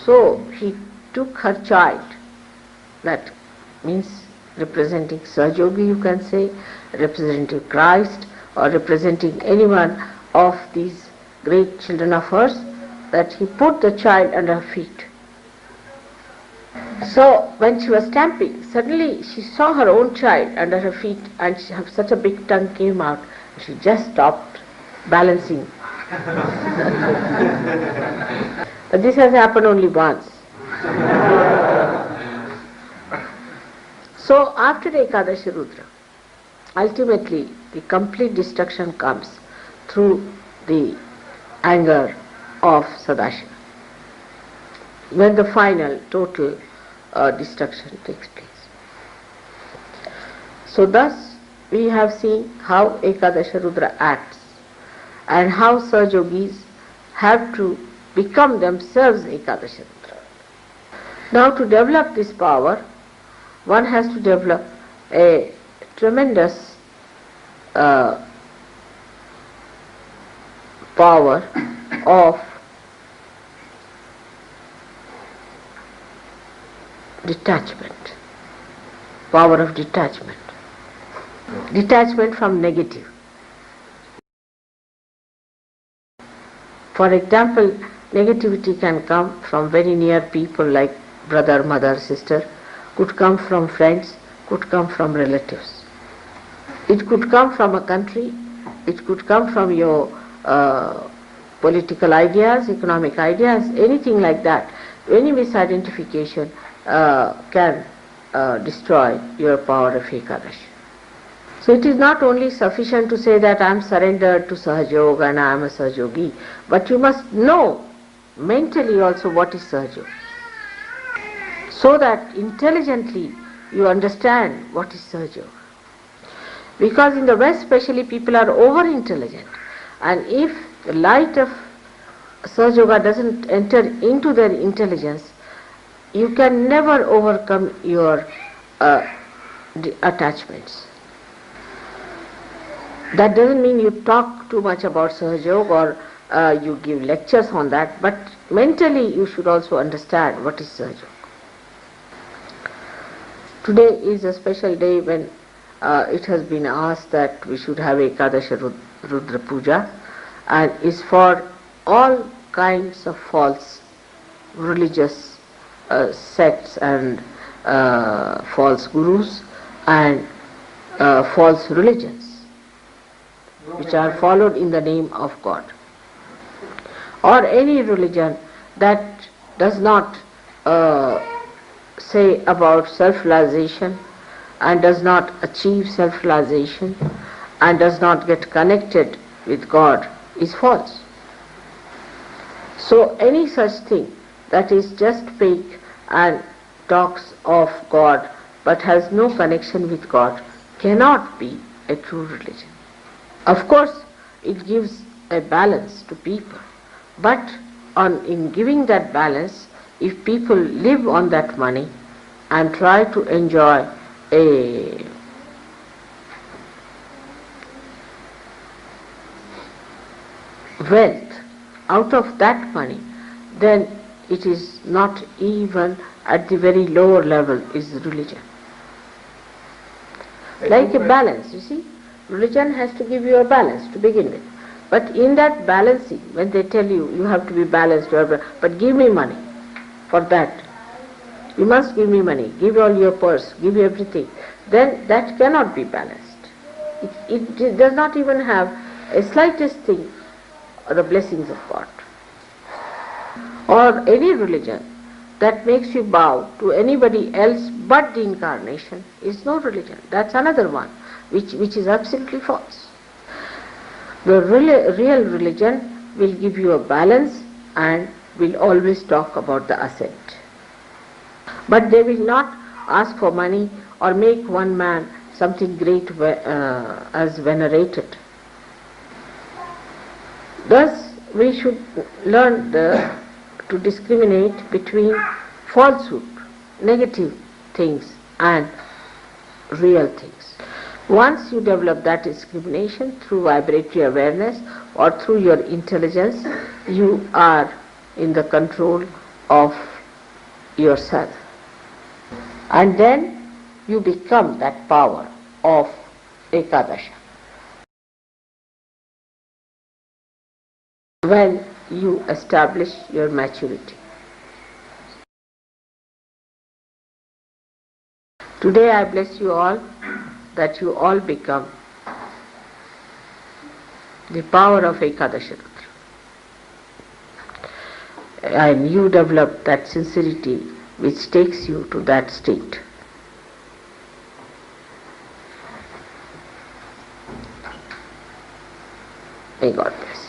So, he took her child, that means representing Sahaja, you can say, representing Christ, or representing anyone of these great children of hers, that he put the child under her feet. So when she was stamping, suddenly she saw her own child under her feet, and such a big tongue came out. She just stopped balancing. But this has happened only once. So after Ekadasha Rudra, ultimately the complete destruction comes through the anger of Sadashiva, when the final total destruction takes place. So thus we have seen how Ekadasha Rudra acts and how Sahajogis have to become themselves Ekadasha Rudra. Now to develop this power, one has to develop a tremendous power of detachment, power of detachment from negative. For example, negativity can come from very near people like brother, mother, sister, could come from friends, could come from relatives. It could come from a country, it could come from your political ideas, economic ideas, anything like that. Any misidentification can destroy your power of Ekadasha. So it is not only sufficient to say that I am surrendered to SahajaYoga and I am a Sahajogi, but you must know mentally also what is Sahaja, so that intelligently you understand what is Sahaja. Because in the West especially people are over-intelligent, and if the light of Sahaja doesn't enter into their intelligence, you can never overcome your attachments. That doesn't mean you talk too much about Sahaja or you give lectures on that, but mentally you should also understand what is Sahaja. Today is a special day when it has been asked that we should have Ekadasha Rudra Puja, and is for all kinds of false religious sects and false gurus and false religions which are followed in the name of God. or any religion that does not say about self-realization and does not achieve self-realization and does not get connected with God is false. So any such thing that is just fake and talks of God but has no connection with God cannot be a true religion. Of course, it gives a balance to people, but in giving that balance, if people live on that money and try to enjoy a wealth out of that money, then it is not even at the very lower level is religion. Like a balance, you see, religion has to give you a balance to begin with. But in that balancing, when they tell you, you have to be balanced, but give me money for that. You must give me money, give all your purse, give everything. Then that cannot be balanced. It does not even have a slightest thing, the blessings of God. Or any religion that makes you bow to anybody else but the incarnation is no religion. That's another one, which is absolutely false. The real religion will give you a balance and will always talk about the ascent. But they will not ask for money or make one man something great as venerated. Thus, we should learn to discriminate between falsehood, negative things and real things. Once you develop that discrimination through vibratory awareness or through your intelligence, you are in the control of yourself. And then you become that power of Ekadasha. When you establish your maturity. Today I bless you all that you all become the power of Ekadasha Rutra. And you develop that sincerity which takes you to that state. May God bless.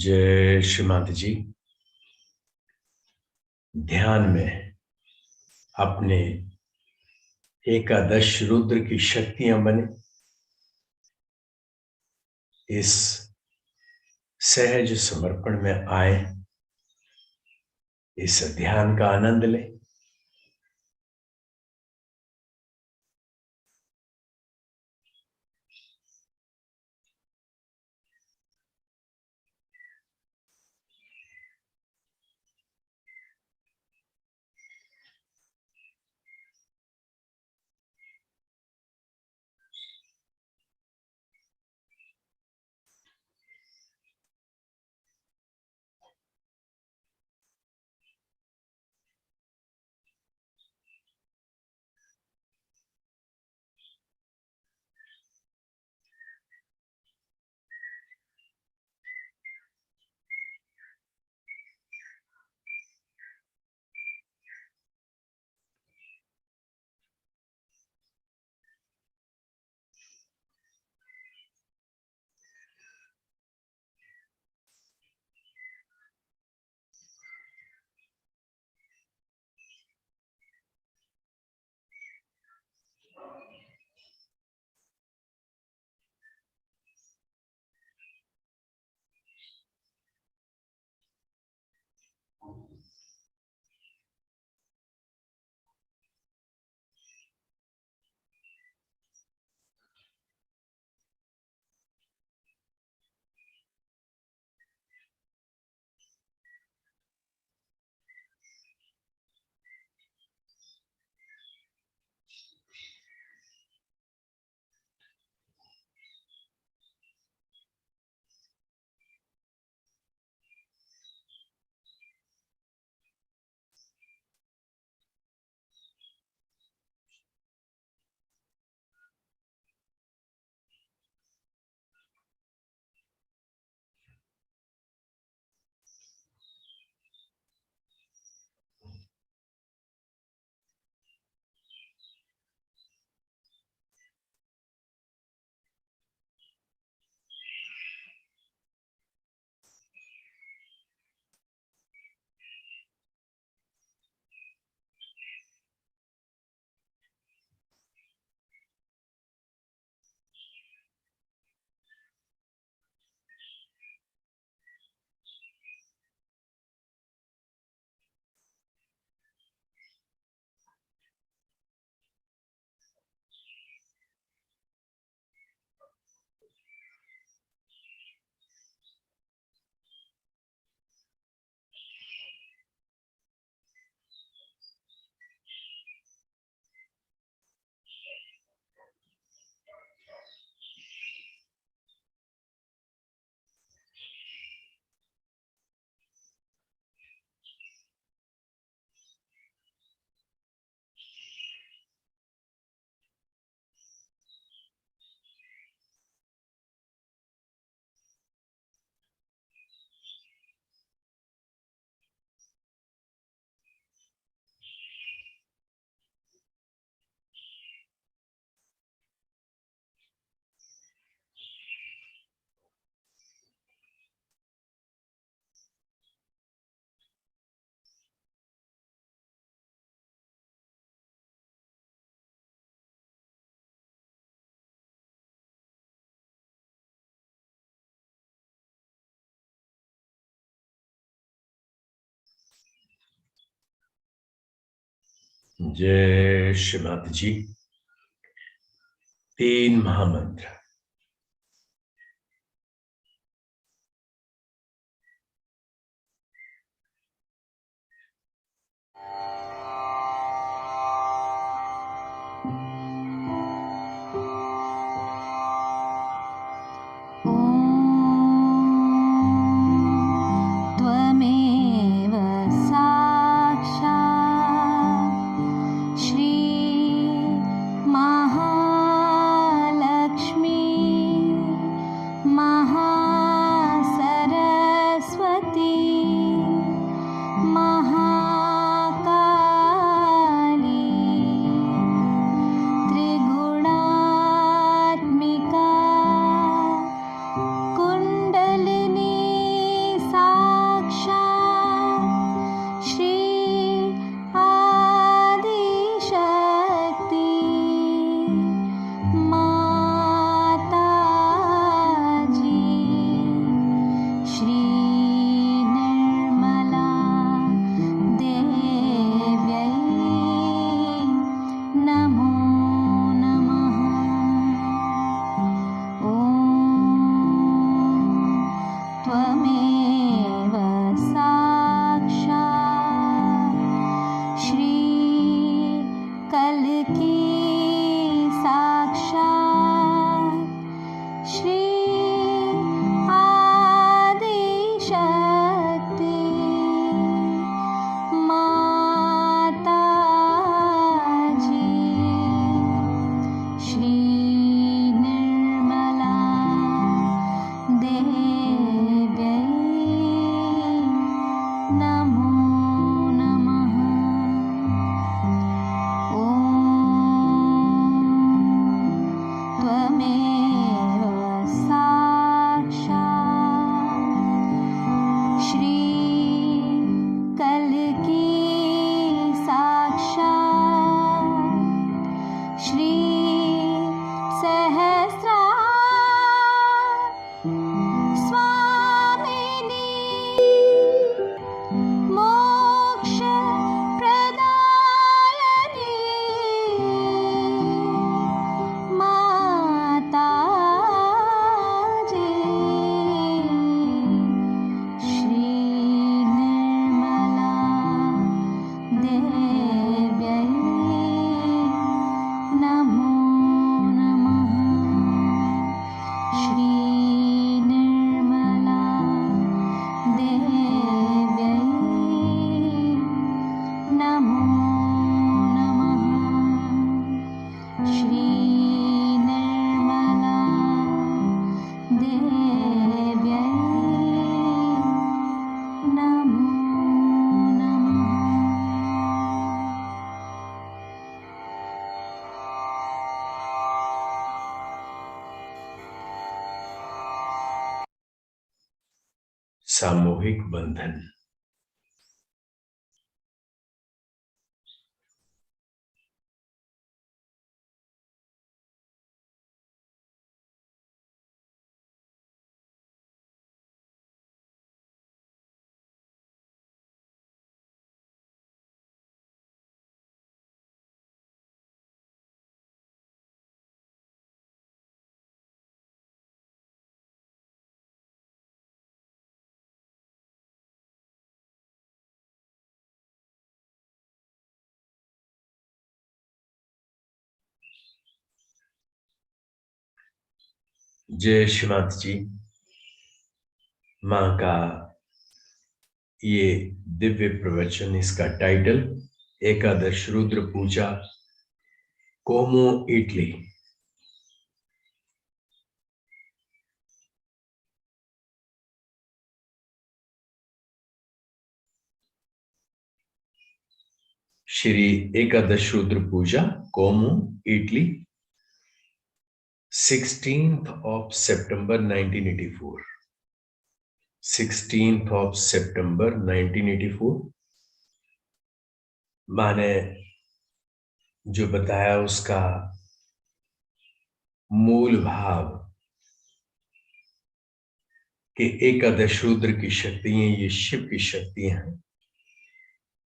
जय श्रीमती जी। ध्यान में अपने एकादश रुद्र की शक्तियां बने, इस सहज समर्पण में आए, इस ध्यान का आनंद लें। जय श्रीमती जी। 3 महामंत्र। त्वमेव साक्षात् श्री महालक्ष्मी महासरस्वती महाकाली त्रिगुणात्मिका कुण्डलिनी साक्षात् श्री आदिशक्ति माताजी श्री निर्मला देव्यै नमो नमः। ॐ त्वमेव साक्षात् श्री कल्की साक्षात् श्री आदिशक्ति माताजी श्री निर्मला देव्यै नमो नमः। ॐ त्वमेव साक्षात् श्री कल्की साक्षात् श्री सहस्रा स्वामिनी मोक्ष प्रदायिनी माताजी श्री निर्मला देव्यै नमो नमः। श्री निर्मला देव्यै नमो नमः। श्री निर्मला देव्यै नमो नमः। सामूहिक बंधन। जय श्रीमती जी। माँ का ये दिव्य प्रवचन, इसका टाइटल एकादश रुद्र पूजा, कोमो, इटली। श्री एकादश रुद्र पूजा, कोमो, Italy, 16th of September 1984। 16th of September 1984। माँ ने जो बताया उसका मूल भाव कि एकादश रुद्र की शक्तियां ये शिव की शक्तियां हैं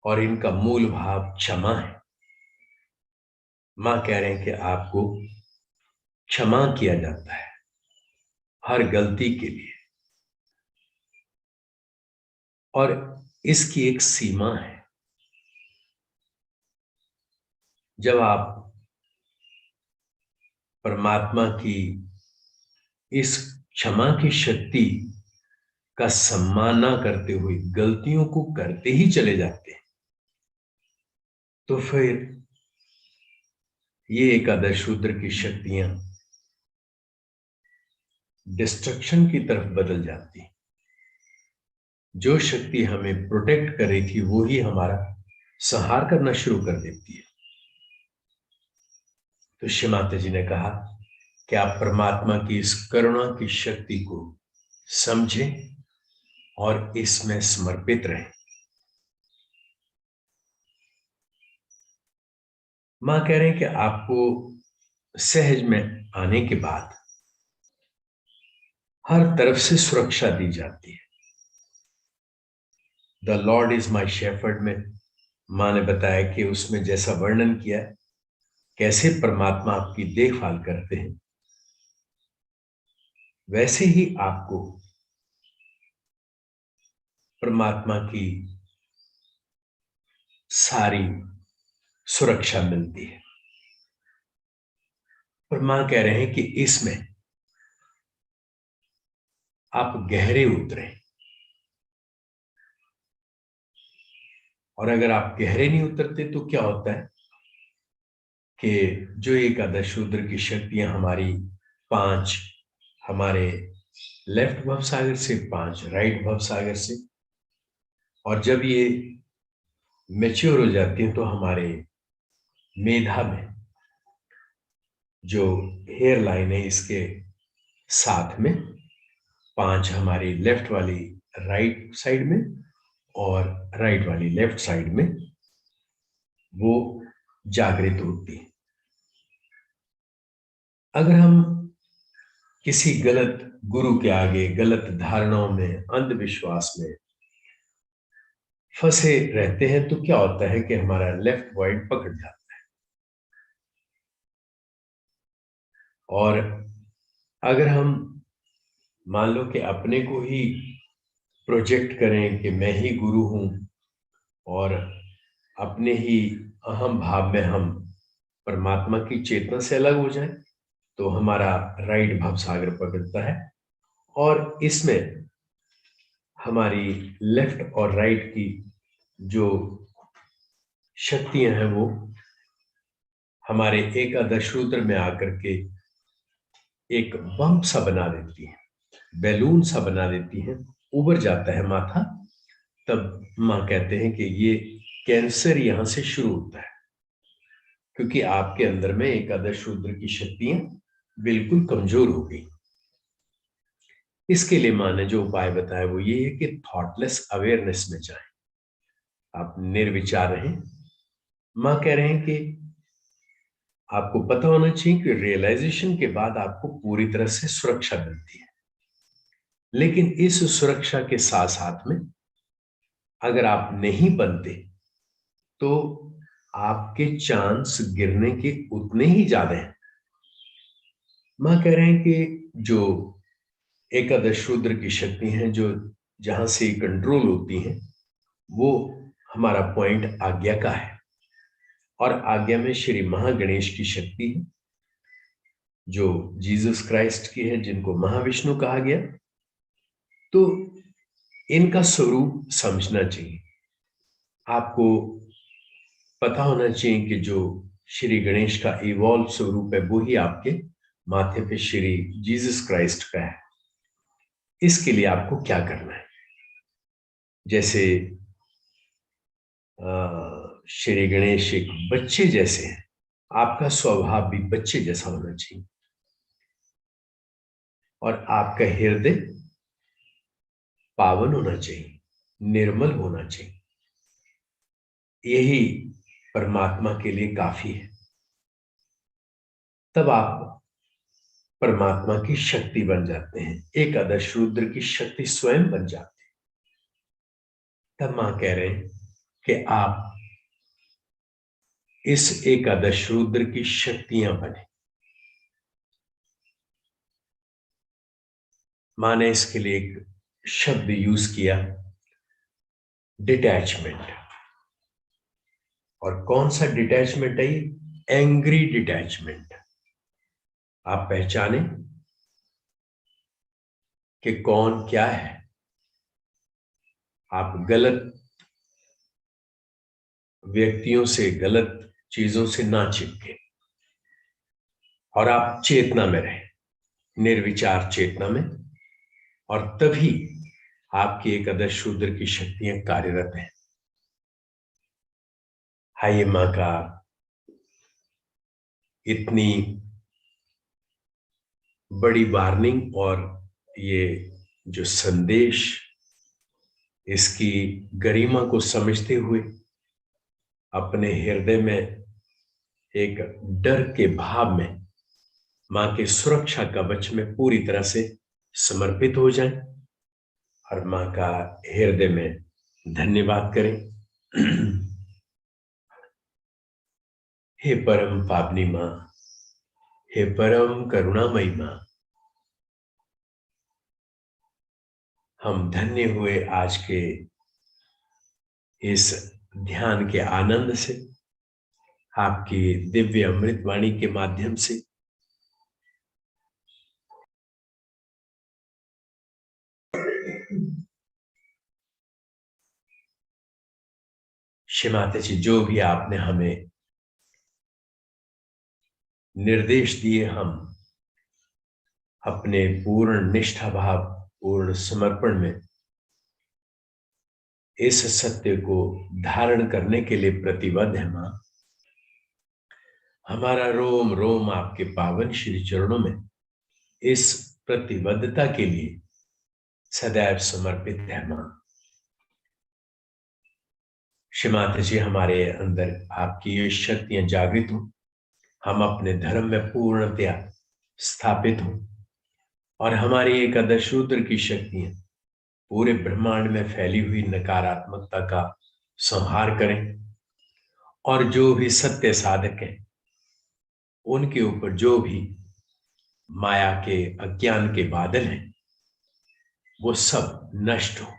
और इनका मूल भाव क्षमा है। मां कह रहे हैं कि आपको क्षमा किया जाता है हर गलती के लिए, और इसकी एक सीमा है। जब आप परमात्मा की इस क्षमा की शक्ति का सम्मान ना करते हुए गलतियों को करते ही चले जाते हैं, तो फिर ये एकादश रुद्र की शक्तियां डिस्ट्रक्शन की तरफ बदल जाती हैं। जो शक्ति हमें प्रोटेक्ट कर रही थी वो ही हमारा संहार करना शुरू कर देती है। तो श्री माता जी ने कहा कि आप परमात्मा की इस करुणा की शक्ति को समझें और इसमें समर्पित रहें। मां कह रहे हैं कि आपको सहज में आने के बाद हर तरफ से सुरक्षा दी जाती है। The Lord is my shepherd में मां ने बताया कि उसमें जैसा वर्णन किया कैसे परमात्मा आपकी देखभाल करते हैं, वैसे ही आपको परमात्मा की सारी सुरक्षा मिलती है। पर मां कह रहे हैं कि इसमें आप गहरे उतरें, और अगर आप गहरे नहीं उतरते तो क्या होता है कि जो एकादश रुद्र की शक्तियां हमारी 5 हमारे लेफ्ट भव सागर से, 5 राइट भव सागर से, और जब ये मैच्योर हो जाती हैं तो हमारे मेधा में जो हेयर लाइन है इसके साथ में 5 हमारी लेफ्ट वाली राइट साइड में और राइट वाली लेफ्ट साइड में वो जागृत होती है। अगर हम किसी गलत गुरु के आगे गलत धारणाओं में, अंधविश्वास में फंसे रहते हैं तो क्या होता है कि हमारा लेफ्ट वाइड पकड़ जाता है, और अगर हम मान लो कि अपने को ही प्रोजेक्ट करें कि मैं ही गुरु हूं और अपने ही अहम भाव में हम परमात्मा की चेतना से अलग हो जाएं, तो हमारा राइट भव सागर पकड़ता है और इसमें हमारी लेफ्ट और राइट की जो शक्तियां हैं वो हमारे एकादश रुद्र में आकर के एक बम सा बना देती है, बैलून सा बना देती है, उबर जाता है माथा। तब मां कहते हैं कि ये कैंसर यहां से शुरू होता है, क्योंकि आपके अंदर में एकादश रुद्र की शक्तियां बिल्कुल कमजोर हो गई। इसके लिए मां ने जो उपाय बताया वो ये है कि थॉटलेस अवेयरनेस में जाएं, आप निर्विचार रहें। मां कह रहे हैं कि आपको पता होना चाहिए कि रियलाइजेशन के बाद आपको पूरी तरह से सुरक्षा मिलती है, लेकिन इस सुरक्षा के साथ साथ में अगर आप नहीं बनते तो आपके चांस गिरने के उतने ही ज्यादा हैं। मां कह रहे हैं कि जो एकादश रुद्र की शक्ति हैं जो जहां से कंट्रोल होती हैं वो हमारा पॉइंट आज्ञा का है, और आज्ञा में श्री महागणेश की शक्ति है जो जीसस क्राइस्ट की है, जिनको महाविष्णु कहा गया। तो इनका स्वरूप समझना चाहिए। आपको पता होना चाहिए कि जो श्री गणेश का इवॉल्व स्वरूप है वो ही आपके माथे पे श्री जीसस क्राइस्ट का है। इसके लिए आपको क्या करना है, जैसे श्री गणेश एक बच्चे जैसे हैं, आपका स्वभाव भी बच्चे जैसा होना चाहिए और आपका हृदय पावन होना चाहिए, निर्मल होना चाहिए। यही परमात्मा के लिए काफी है। तब आप परमात्मा की शक्ति बन जाते हैं, एकादश रुद्र की शक्ति स्वयं बन जाते हैं। तब मां कह रहे हैं कि आप इस एकादश रुद्र की शक्तियां बने। मां ने इसके लिए एक शब्द यूज किया, डिटैचमेंट। और कौन सा डिटैचमेंट है? Angry detachment. आप पहचाने कि कौन क्या है। आप गलत व्यक्तियों से, गलत चीजों से ना चिपके और आप चेतना में रहें, निर्विचार चेतना में। और तभी आपकी एकादश रुद्र की शक्तियां कार्यरत हैं। हाय मां का इतनी बड़ी वार्निंग और ये जो संदेश, इसकी गरिमा को समझते हुए अपने हृदय में एक डर के भाव में मां के सुरक्षा कवच में पूरी तरह से समर्पित हो जाएं और मां का हृदय में धन्यवाद करें। हे परम पावनी मां, हे परम करुणामयी मां, हम धन्य हुए आज के इस ध्यान के आनंद से, आपकी दिव्य अमृत वाणी के माध्यम से। श्री माता जी, जो भी आपने हमें निर्देश दिए, हम अपने पूर्ण निष्ठा भाव, पूर्ण समर्पण में इस सत्य को धारण करने के लिए प्रतिबद्ध है मां। हमारा रोम रोम आपके पावन श्री चरणों में इस प्रतिबद्धता के लिए सदैव समर्पित है मां। श्री माता जी, हमारे अंदर आपकी ये शक्तियां जागृत हो, हम अपने धर्म में पूर्णतया स्थापित हो और हमारी एकादश रुद्र की शक्तियां पूरे ब्रह्मांड में फैली हुई नकारात्मकता का संहार करें। और जो भी सत्य साधक हैं, उनके ऊपर जो भी माया के अज्ञान के बादल हैं, वो सब नष्ट हो।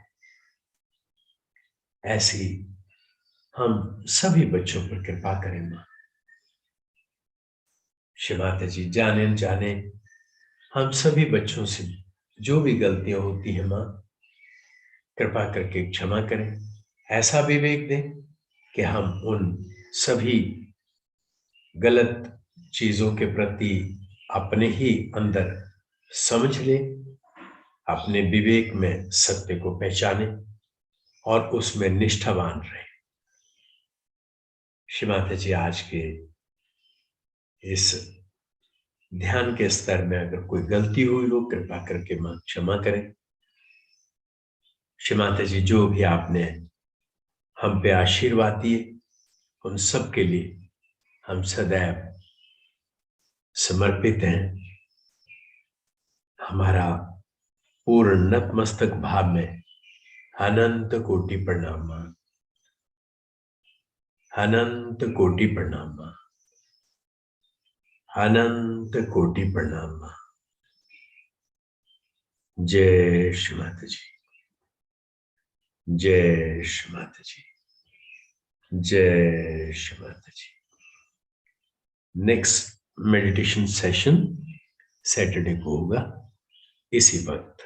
ऐसी हम सभी बच्चों पर कृपा करें मां। श्री माता जी, जाने अनजाने हम सभी बच्चों से जो भी गलतियां होती हैं मां, कृपा करके क्षमा करें। ऐसा विवेक दें कि हम उन सभी गलत चीजों के प्रति अपने ही अंदर समझ लें, अपने विवेक में सत्य को पहचानें और उसमें निष्ठावान रहें। श्री माता जी, आज के इस ध्यान के स्तर में अगर कोई गलती हुई हो, कृपा करके मां क्षमा करें। श्री माता जी, जो भी आपने हम पे आशीर्वाद दिए, उन सब के लिए हम सदैव समर्पित हैं। हमारा पूर्ण नतमस्तक भाव में अनंत कोटि प्रणाम मां, अनंत कोटि प्रणाम मां, अनंत कोटि प्रणाम मां। जय श्री माता जी, जय श्री माता जी, जय श्री माता जी। नेक्स्ट मेडिटेशन सेशन सैटरडे को होगा इसी वक्त।